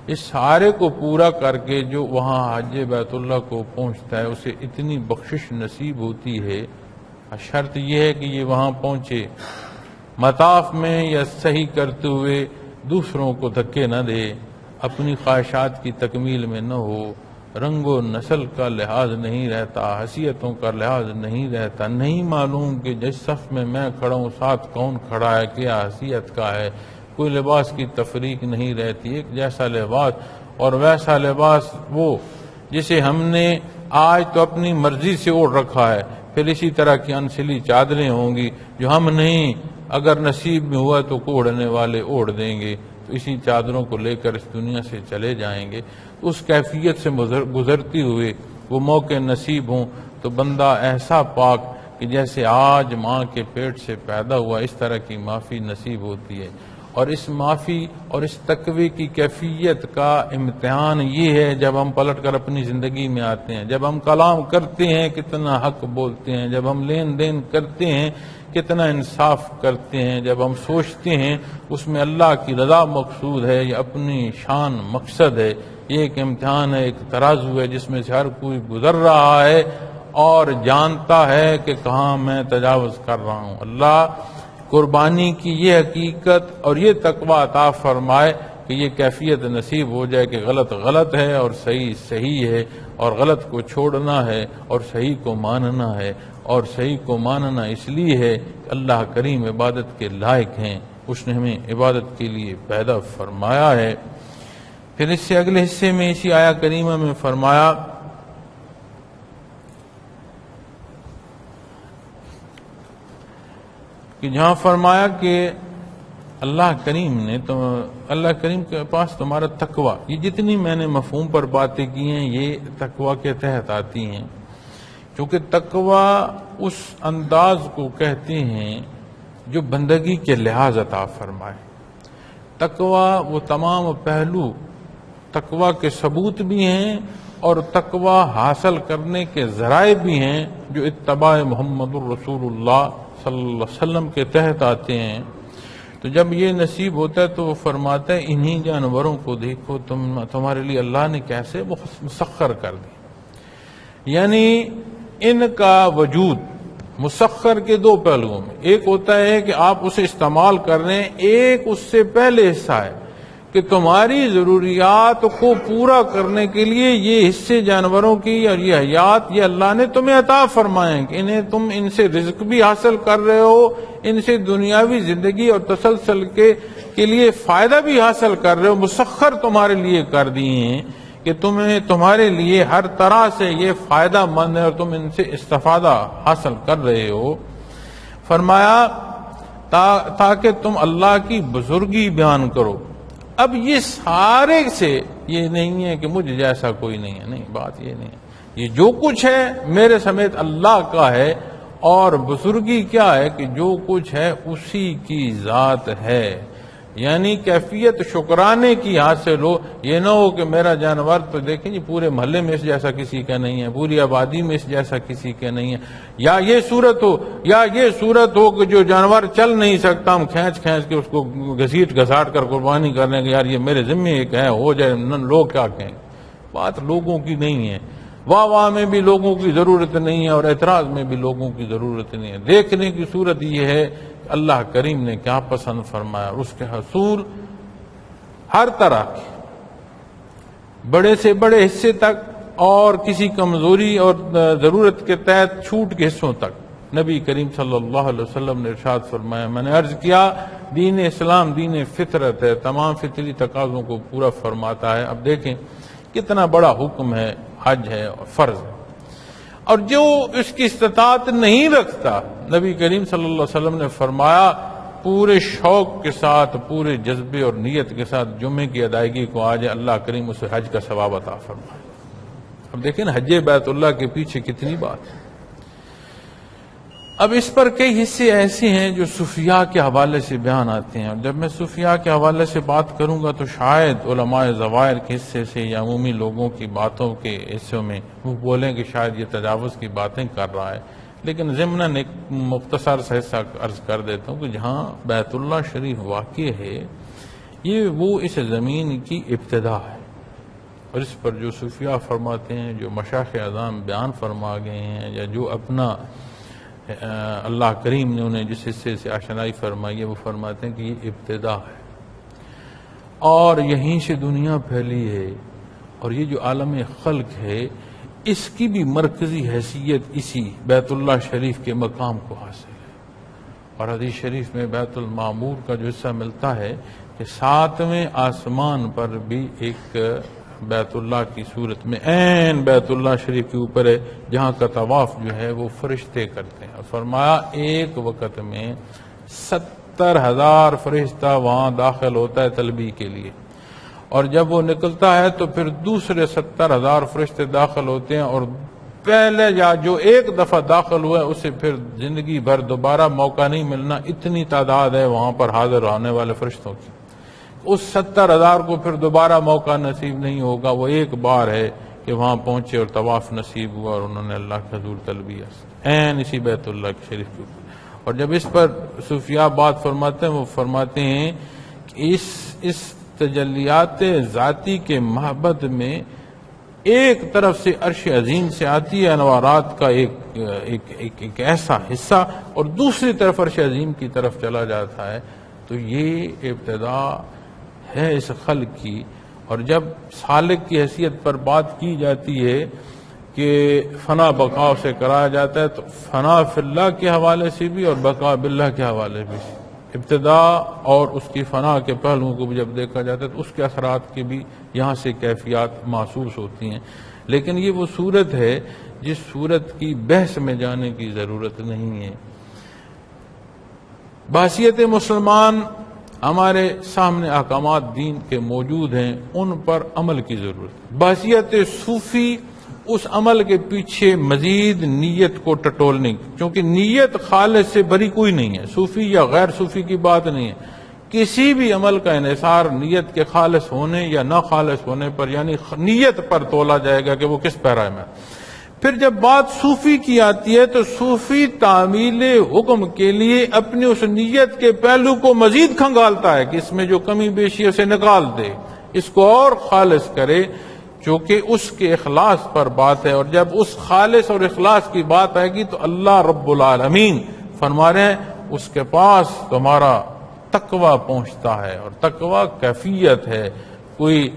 اس سارے کو پورا کر کے جو وہاں حج بیت اللہ کو پہنچتا ہے اسے اتنی بخشش نصیب ہوتی ہے۔ شرط یہ ہے کہ یہ وہاں پہنچے مطاف میں یا صحیح کرتے ہوئے دوسروں کو دھکے نہ دے، اپنی خواہشات کی تکمیل میں نہ ہو، رنگ و نسل کا لحاظ نہیں رہتا، حیثیتوں کا لحاظ نہیں رہتا، نہیں معلوم کہ جس صف میں میں کھڑا ہوں ساتھ کون کھڑا ہے، کیا حیثیت کا ہے، کوئی لباس کی تفریق نہیں رہتی، ایک جیسا لباس اور ویسا لباس وہ جسے ہم نے آج تو اپنی مرضی سے اوڑھ رکھا ہے، پھر اسی طرح کی انسلی چادریں ہوں گی جو ہم نہیں، اگر نصیب میں ہوا تو اوڑھنے والے اوڑھ دیں گے، تو اسی چادروں کو لے کر اس دنیا سے چلے جائیں گے۔ اس کیفیت سے گزرتی ہوئے وہ موقع نصیب ہوں تو بندہ ایسا پاک کہ جیسے آج ماں کے پیٹ سے پیدا ہوا، اس طرح کی معافی نصیب ہوتی ہے۔ اور اس معافی اور اس تقوی کی کیفیت کا امتحان یہ ہے جب ہم پلٹ کر اپنی زندگی میں آتے ہیں، جب ہم کلام کرتے ہیں کتنا حق بولتے ہیں، جب ہم لین دین کرتے ہیں کتنا انصاف کرتے ہیں، جب ہم سوچتے ہیں اس میں اللہ کی رضا مقصود ہے یا اپنی شان مقصد ہے۔ یہ ایک امتحان ہے، ایک ترازو ہے جس میں سے ہر کوئی گزر رہا ہے اور جانتا ہے کہ کہاں میں تجاوز کر رہا ہوں۔ اللہ قربانی کی یہ حقیقت اور یہ تقوی عطا فرمائے کہ یہ کیفیت نصیب ہو جائے کہ غلط غلط ہے اور صحیح صحیح ہے، اور غلط کو چھوڑنا ہے اور صحیح کو ماننا ہے، اور صحیح کو ماننا اس لیے ہے کہ اللہ کریم عبادت کے لائق ہیں، اس نے ہمیں عبادت کے لیے پیدا فرمایا ہے۔ پھر اس سے اگلے حصے میں اسی آیہ کریمہ میں فرمایا کہ جہاں فرمایا کہ اللہ کریم نے تو اللہ کریم کے پاس تمہارا تقوی، یہ جتنی میں نے مفہوم پر باتیں کی ہیں یہ تقوی کے تحت آتی ہیں، کیونکہ تقوی اس انداز کو کہتے ہیں جو بندگی کے لحاظ عطا فرمائے۔ تقوی وہ تمام پہلو تقوی کے ثبوت بھی ہیں اور تقوی حاصل کرنے کے ذرائع بھی ہیں جو اتباع محمد الرسول اللہ صلی اللہ علیہ وسلم کے تحت آتے ہیں۔ تو جب یہ نصیب ہوتا ہے تو وہ فرماتا ہے انہی جانوروں کو دیکھو تمہارے لیے اللہ نے کیسے مسخر کر دی، یعنی ان کا وجود مسخر کے دو پہلوؤں میں، ایک ہوتا ہے کہ آپ اسے استعمال کر رہے ہیں، ایک اس سے پہلے حصہ ہے کہ تمہاری ضروریات کو پورا کرنے کے لیے یہ حصے جانوروں کی اور یہ حیات یہ اللہ نے تمہیں عطا فرمائے کہ انہیں تم ان سے رزق بھی حاصل کر رہے ہو، ان سے دنیاوی زندگی اور تسلسل کے لیے فائدہ بھی حاصل کر رہے ہو، مسخر تمہارے لیے کر دیے ہیں کہ تمہارے لیے ہر طرح سے یہ فائدہ مند ہے اور تم ان سے استفادہ حاصل کر رہے ہو۔ فرمایا تاکہ تم اللہ کی بزرگی بیان کرو، اب یہ سارے سے یہ نہیں ہے کہ مجھ جیسا کوئی نہیں ہے، نہیں، بات یہ نہیں ہے، یہ جو کچھ ہے میرے سمیت اللہ کا ہے، اور بزرگی کیا ہے کہ جو کچھ ہے اسی کی ذات ہے، یعنی کیفیت شکرانے کی حاصل ہو، یہ نہ ہو کہ میرا جانور تو دیکھیں جی پورے محلے میں اس جیسا کسی کا نہیں ہے، پوری آبادی میں اس جیسا کسی کا نہیں ہے، یا یہ صورت ہو یا یہ صورت ہو کہ جو جانور چل نہیں سکتا ہم کھینچ کے اس کو گھسیٹ گھساٹ کر قربانی کر لیں کہ یار یہ میرے ذمے ایک ہے، ہو جائے، لوگ کیا کہیں، بات لوگوں کی نہیں ہے، واہ میں بھی لوگوں کی ضرورت نہیں ہے اور اعتراض میں بھی لوگوں کی ضرورت نہیں ہے، دیکھنے کی صورت یہ ہے اللہ کریم نے کیا پسند فرمایا، اس کے حصول ہر طرح کے بڑے سے بڑے حصے تک اور کسی کمزوری اور ضرورت کے تحت چھوٹ کے حصوں تک نبی کریم صلی اللہ علیہ وسلم نے ارشاد فرمایا۔ میں نے عرض کیا دین اسلام دین فطرت ہے، تمام فطری تقاضوں کو پورا فرماتا ہے۔ اب دیکھیں کتنا بڑا حکم ہے، حج ہے اور فرض ہے، اور جو اس کی استطاعت نہیں رکھتا نبی کریم صلی اللہ علیہ وسلم نے فرمایا پورے شوق کے ساتھ، پورے جذبے اور نیت کے ساتھ جمعے کی ادائیگی کو آ جائے، اللہ کریم اسے حج کا ثواب عطا فرمائے۔ اب دیکھیں نا حج بیت اللہ کے پیچھے کتنی بات ہے۔ اب اس پر کئی حصے ایسے ہیں جو صوفیاء کے حوالے سے بیان آتے ہیں، اور جب میں صوفیاء کے حوالے سے بات کروں گا تو شاید علماء ظواہر کے حصے سے یا عمومی لوگوں کی باتوں کے حصوں میں وہ بولیں کہ شاید یہ تجاوز کی باتیں کر رہا ہے، لیکن ضمناً ایک مختصر سا حصہ عرض کر دیتا ہوں کہ جہاں بیت اللہ شریف واقع ہے یہ وہ اس زمین کی ابتدا ہے، اور اس پر جو صوفیاء فرماتے ہیں، جو مشائخ اعظام بیان فرما گئے ہیں، یا جو اپنا اللہ کریم نے انہیں جس حصے سے آشنائی فرمائی ہے وہ فرماتے ہیں کہ یہ ابتدا ہے اور یہیں سے دنیا پھیلی ہے، اور یہ جو عالم خلق ہے اس کی بھی مرکزی حیثیت اسی بیت اللہ شریف کے مقام کو حاصل ہے۔ اور حدیث شریف میں بیت المعمور کا جو حصہ ملتا ہے کہ 7ویں آسمان پر بھی ایک بیت اللہ کی صورت میں عین بیت اللہ شریف کے اوپر ہے، جہاں کا طواف جو ہے وہ فرشتے کرتے ہیں، اور فرمایا ایک وقت میں 70,000 فرشتہ وہاں داخل ہوتا ہے طلبی کے لیے، اور جب وہ نکلتا ہے تو پھر دوسرے 70,000 فرشتے داخل ہوتے ہیں، اور پہلے یا جو ایک دفعہ داخل ہوا ہے اسے پھر زندگی بھر دوبارہ موقع نہیں ملنا، اتنی تعداد ہے وہاں پر حاضر ہونے والے فرشتوں کی، اس 70,000 کو پھر دوبارہ موقع نصیب نہیں ہوگا، وہ ایک بار ہے کہ وہاں پہنچے اور طواف نصیب ہوا اور انہوں نے اللہ کے حضور تلبیہ عین اسی بیت اللہ شریف کے اوپر۔ اور جب اس پر صوفیاء بات فرماتے ہیں وہ فرماتے ہیں کہ اس تجلیات ذاتی کے محبت میں ایک طرف سے عرش عظیم سے آتی ہے انوارات کا ایک ایسا حصہ، اور دوسری طرف عرش عظیم کی طرف چلا جاتا ہے، تو یہ ابتدا ہے اس خلق کی۔ اور جب سالک کی حیثیت پر بات کی جاتی ہے کہ فنا بقا سے کرایا جاتا ہے، تو فنا فی اللہ کے حوالے سے بھی اور بقا باللہ کے حوالے بھی، ابتدا اور اس کی فنا کے پہلوؤں کو بھی جب دیکھا جاتا ہے تو اس کے اثرات کی بھی یہاں سے کیفیات محسوس ہوتی ہیں، لیکن یہ وہ صورت ہے جس صورت کی بحث میں جانے کی ضرورت نہیں ہے۔ بحیثیت مسلمان ہمارے سامنے احکامات دین کے موجود ہیں، ان پر عمل کی ضرورت ہے۔ بحیثیت صوفی اس عمل کے پیچھے مزید نیت کو ٹٹولنے کی، کیونکہ نیت خالص سے بری کوئی نہیں ہے، صوفی یا غیر صوفی کی بات نہیں ہے، کسی بھی عمل کا انحصار نیت کے خالص ہونے یا نہ خالص ہونے پر، یعنی نیت پر تولا جائے گا کہ وہ کس پیرا میں۔ پھر جب بات صوفی کی آتی ہے تو صوفی تعمیل حکم کے لیے اپنی اس نیت کے پہلو کو مزید کھنگالتا ہے کہ اس میں جو کمی بیشی اسے نکال دے، اس کو اور خالص کرے، چونکہ اس کے اخلاص پر بات ہے، اور جب اس خالص اور اخلاص کی بات آئے گی تو اللہ رب العالمین فرما رہے ہیں اس کے پاس تمہارا تقوی پہنچتا ہے، اور تقوی کیفیت ہے، کوئی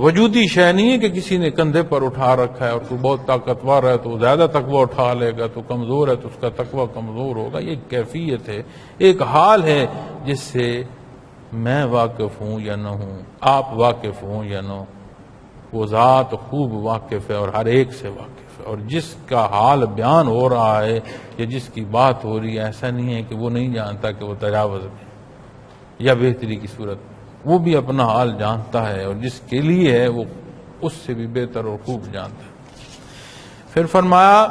وجودی شے نہیں ہے کہ کسی نے کندھے پر اٹھا رکھا ہے، اور تو بہت طاقتور ہے تو زیادہ تقوی اٹھا لے گا، تو کمزور ہے تو اس کا تقوی کمزور ہوگا، یہ کیفیت ہے، ایک حال ہے جس سے میں واقف ہوں یا نہ ہوں، آپ واقف ہوں یا نہ ہوں، وہ ذات خوب واقف ہے اور ہر ایک سے واقف ہے، اور جس کا حال بیان ہو رہا ہے یا جس کی بات ہو رہی ہے ایسا نہیں ہے کہ وہ نہیں جانتا کہ وہ تجاوز میں یا بہتری کی صورت وہ بھی اپنا حال جانتا ہے، اور جس کے لیے ہے وہ اس سے بھی بہتر اور خوب جانتا ہے۔ پھر فرمایا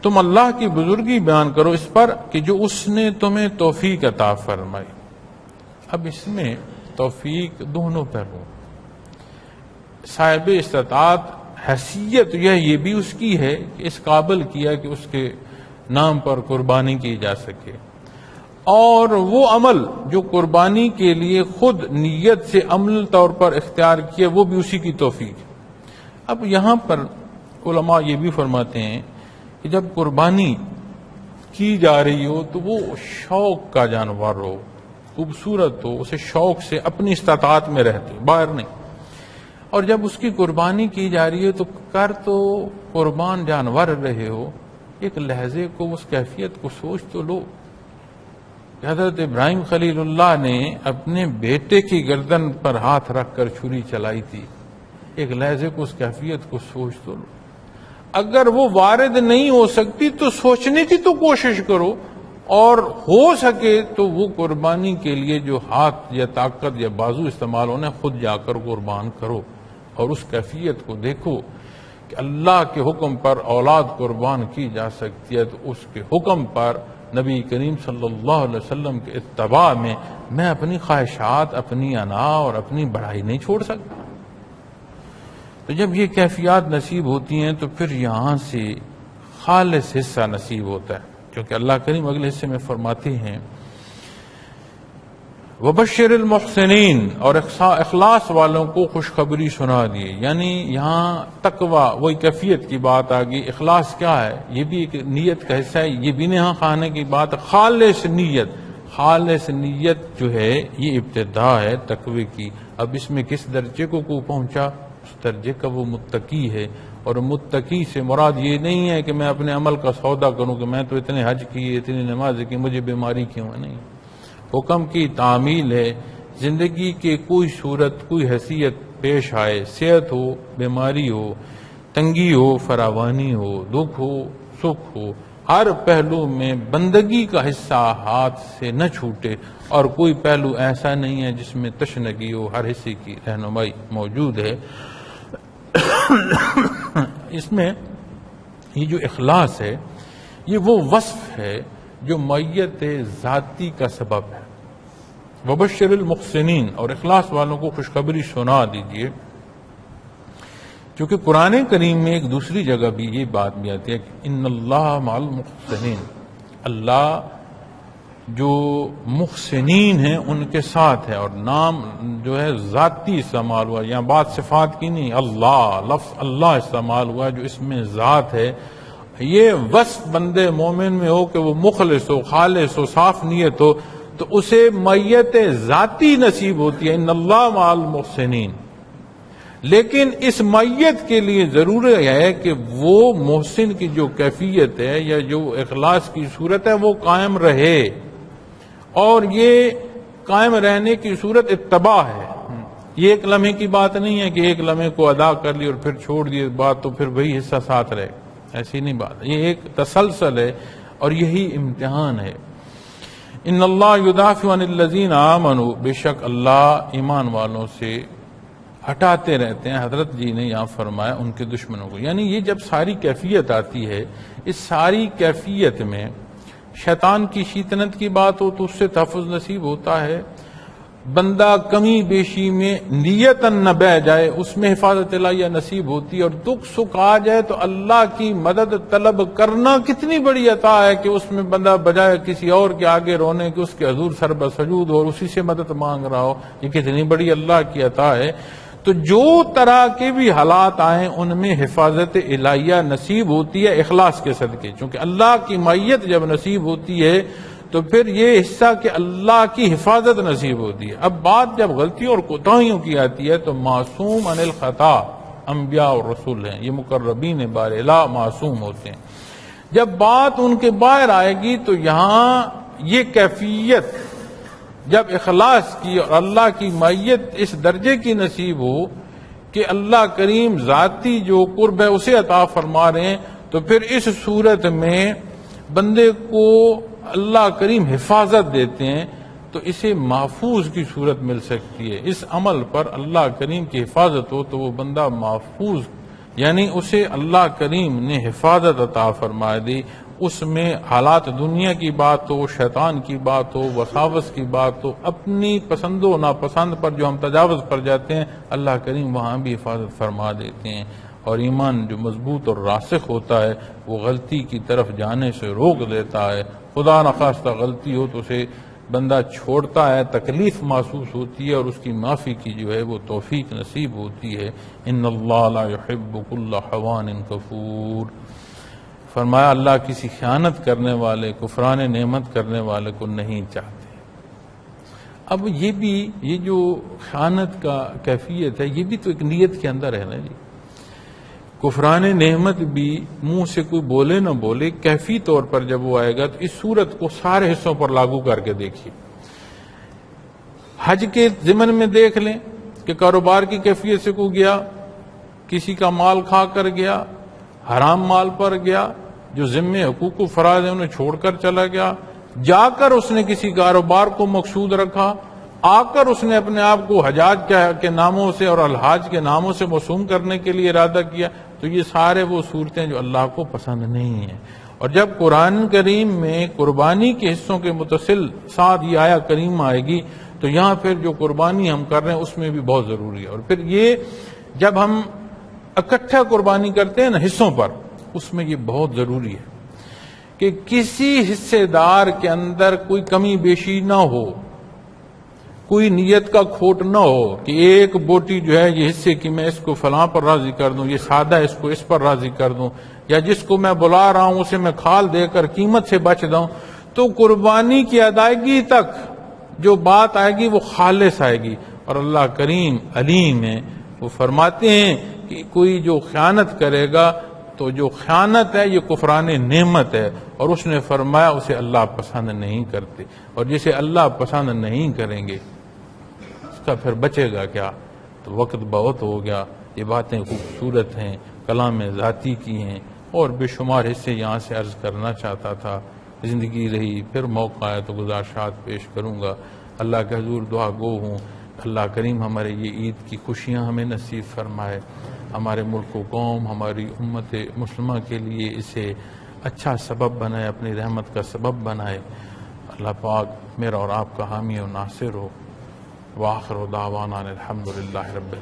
تم اللہ کی بزرگی بیان کرو اس پر کہ جو اس نے تمہیں توفیق عطا فرمائی۔ اب اس میں توفیق دونوں پہلو، صاحب استطاعت حیثیت یہ بھی اس کی ہے کہ اس قابل کیا کہ اس کے نام پر قربانی کی جا سکے، اور وہ عمل جو قربانی کے لیے خود نیت سے عمل طور پر اختیار کیا وہ بھی اسی کی توفیق ہے۔ اب یہاں پر علماء یہ بھی فرماتے ہیں کہ جب قربانی کی جا رہی ہو تو وہ شوق کا جانور ہو، خوبصورت ہو، اسے شوق سے اپنی استطاعت میں رہتے باہر نہیں، اور جب اس کی قربانی کی جا رہی ہے تو کر تو قربان جانور رہے ہو، ایک لہجے کو اس کیفیت کو سوچ تو لو۔ حضرت ابراہیم خلیل اللہ نے اپنے بیٹے کی گردن پر ہاتھ رکھ کر چھری چلائی تھی، ایک لہجے کو اس کیفیت کو سوچ تو لو۔ اگر وہ وارد نہیں ہو سکتی تو سوچنے کی تو کوشش کرو، اور ہو سکے تو وہ قربانی کے لیے جو ہاتھ یا طاقت یا بازو استعمال ہونا خود جا کر قربان کرو، اور اس کیفیت کو دیکھو کہ اللہ کے حکم پر اولاد قربان کی جا سکتی ہے، تو اس کے حکم پر نبی کریم صلی اللہ علیہ وسلم کے اتباع میں اپنی خواہشات، اپنی انا اور اپنی بڑائی نہیں چھوڑ سکتا۔ تو جب یہ کیفیات نصیب ہوتی ہیں تو پھر یہاں سے خالص حصہ نصیب ہوتا ہے، کیونکہ اللہ کریم اگلے حصے میں فرماتے ہیں وبشر المحسنین، اور اخلاص والوں کو خوشخبری سنا دیے، یعنی یہاں تقوی وہی کیفیت کی بات آ گئی۔ اخلاص کیا ہے؟ یہ بھی ایک نیت کا حصہ ہے، یہ بھی نہاں خانے کی بات ہے۔ خالص نیت جو ہے یہ ابتدا ہے تقوی کی۔ اب اس میں کس درجے کو پہنچا؟ اس درجے کا وہ متقی ہے، اور متقی سے مراد یہ نہیں ہے کہ میں اپنے عمل کا سودا کروں کہ میں تو اتنے حج کیے، اتنی نماز کی، مجھے بیماری کیوں ہے، نہیں۔ حکم کی تعمیل ہے، زندگی کے کوئی صورت کوئی حیثیت پیش آئے، صحت ہو، بیماری ہو، تنگی ہو، فراوانی ہو، دکھ ہو، سکھ ہو، ہر پہلو میں بندگی کا حصہ ہاتھ سے نہ چھوٹے، اور کوئی پہلو ایسا نہیں ہے جس میں تشنگی ہو، ہر حصے کی رہنمائی موجود ہے۔ اس میں یہ جو اخلاص ہے یہ وہ وصف ہے جو معیت ذاتی کا سبب ہے۔ وبشر المحسنین، اور اخلاص والوں کو خوشخبری سنا دیجئے، کیونکہ قرآن کریم میں ایک دوسری جگہ بھی یہ بات بھی آتی ہے کہ ان اللہ مع المحسنین، اللہ جو محسنین ہیں ان کے ساتھ ہے، اور نام جو ہے ذاتی استعمال ہوا، یہاں بات صفات کی نہیں، اللہ لفظ اللہ استعمال ہوا جو اس میں ذات ہے۔ یہ وصف بندے مومن میں ہو کہ وہ مخلص ہو، خالص ہو، صاف نیت ہو، تو اسے معیت ذاتی نصیب ہوتی ہے، ان اللہ مع المحسنین۔ لیکن اس معیت کے لیے ضروری ہے کہ وہ محسن کی جو کیفیت ہے یا جو اخلاص کی صورت ہے وہ قائم رہے، اور یہ قائم رہنے کی صورت اتباع ہے۔ یہ ایک لمحے کی بات نہیں ہے کہ ایک لمحے کو ادا کر لی اور پھر چھوڑ دی بات تو پھر وہی حصہ ساتھ رہے، ایسی نہیں بات، یہ ایک تسلسل ہے، اور یہی امتحان ہے۔ ان اللہ یدافع عن الذین آمنوا، بے شک اللہ ایمان والوں سے ہٹاتے رہتے ہیں، حضرت جی نے یہاں فرمایا ان کے دشمنوں کو، یعنی یہ جب ساری کیفیت آتی ہے، اس ساری کیفیت میں شیطان کی شیطنت کی بات ہو تو اس سے تحفظ نصیب ہوتا ہے، بندہ کمی بیشی میں نیتاً نہ بہ جائے اس میں حفاظت الہیہ نصیب ہوتی ہے، اور دکھ سکھ آ جائے تو اللہ کی مدد طلب کرنا کتنی بڑی عطا ہے کہ اس میں بندہ بجائے کسی اور کے آگے رونے کہ اس کے حضور سر بسجود ہو اور اسی سے مدد مانگ رہا ہو، یہ کتنی بڑی اللہ کی عطا ہے۔ تو جو طرح کے بھی حالات آئیں ان میں حفاظت الہیہ نصیب ہوتی ہے اخلاص کے صدقے، چونکہ اللہ کی معیت جب نصیب ہوتی ہے تو پھر یہ حصہ کہ اللہ کی حفاظت نصیب ہوتی ہے۔ اب بات جب غلطیوں اور کوتاہیوں کی آتی ہے تو معصوم عن الخطا انبیاء اور رسول ہیں، یہ مقربین بار الہ معصوم ہوتے ہیں۔ جب بات ان کے باہر آئے گی تو یہاں یہ کیفیت جب اخلاص کی اور اللہ کی معیت اس درجے کی نصیب ہو کہ اللہ کریم ذاتی جو قرب ہے اسے عطا فرما رہے ہیں، تو پھر اس صورت میں بندے کو اللہ کریم حفاظت دیتے ہیں تو اسے محفوظ کی صورت مل سکتی ہے. اس عمل پر اللہ کریم کی حفاظت ہو تو وہ بندہ محفوظ، یعنی اسے اللہ کریم نے حفاظت عطا فرما دی. اس میں حالات دنیا کی بات ہو، شیطان کی بات ہو، وساوس کی بات ہو، اپنی پسند و ناپسند پر جو ہم تجاوز پر جاتے ہیں اللہ کریم وہاں بھی حفاظت فرما دیتے ہیں. اور ایمان جو مضبوط اور راسخ ہوتا ہے وہ غلطی کی طرف جانے سے روک دیتا ہے. خدا نخواستہ غلطی ہو تو اسے بندہ چھوڑتا ہے، تکلیف محسوس ہوتی ہے اور اس کی معافی کی جو ہے وہ توفیق نصیب ہوتی ہے. ان اللہ لا يحب كل خوان کفور. فرمایا اللہ کسی خیانت کرنے والے، کفران نعمت کرنے والے کو نہیں چاہتے. اب یہ جو خیانت کا کیفیت ہے یہ بھی تو ایک نیت کے اندر ہے نا جی. کفران نعمت بھی منہ سے کوئی بولے نہ بولے، کیفی طور پر جب وہ آئے گا تو اس صورت کو سارے حصوں پر لاگو کر کے دیکھیے. حج کے ضمن میں دیکھ لیں کہ کاروبار کی کیفیت سے کوئی گیا، کسی کا مال کھا کر گیا، حرام مال پر گیا، جو ذمے حقوق و فرائض ہیں انہیں چھوڑ کر چلا گیا، جا کر اس نے کسی کاروبار کو مقصود رکھا، آ کر اس نے اپنے آپ کو حجاج کے ناموں سے اور الحاج کے ناموں سے موسوم کرنے کے لیے ارادہ کیا، تو یہ سارے وہ صورتیں جو اللہ کو پسند نہیں ہیں. اور جب قرآن کریم میں قربانی کے حصوں کے متصل ساتھ یہ آیا کریم آئے گی تو یہاں پھر جو قربانی ہم کر رہے ہیں اس میں بھی بہت ضروری ہے. اور پھر یہ جب ہم اکٹھا قربانی کرتے ہیں نا حصوں پر، اس میں یہ بہت ضروری ہے کہ کسی حصے دار کے اندر کوئی کمی بیشی نہ ہو، کوئی نیت کا کھوٹ نہ ہو کہ ایک بوٹی جو ہے یہ حصے کی میں اس کو فلاں پر راضی کر دوں، یہ سادہ اس کو اس پر راضی کر دوں، یا جس کو میں بلا رہا ہوں اسے میں کھال دے کر قیمت سے بچ دوں. تو قربانی کی ادائیگی تک جو بات آئے گی وہ خالص آئے گی. اور اللہ کریم علیم ہے، وہ فرماتے ہیں کہ کوئی جو خیانت کرے گا تو جو خیانت ہے یہ کفران نعمت ہے، اور اس نے فرمایا اسے اللہ پسند نہیں کرتے. اور جسے اللہ پسند نہیں کریں گے اس کا پھر بچے گا کیا؟ تو وقت بہت ہو گیا. یہ باتیں خوبصورت ہیں، کلام ذاتی کی ہیں، اور بے شمار حصے یہاں سے عرض کرنا چاہتا تھا. زندگی رہی پھر موقع آئے تو گزارشات پیش کروں گا. اللہ کے حضور دعا گو ہوں اللہ کریم ہمارے یہ عید کی خوشیاں ہمیں نصیب فرمائے، ہمارے ملک و قوم، ہماری امت مسلمہ کے لیے اسے اچھا سبب بنائے، اپنی رحمت کا سبب بنائے. اللہ پاک میرا اور آپ کا حامی و ناصر ہو. وآخر دعوانا الحمدللہ رب العالمین.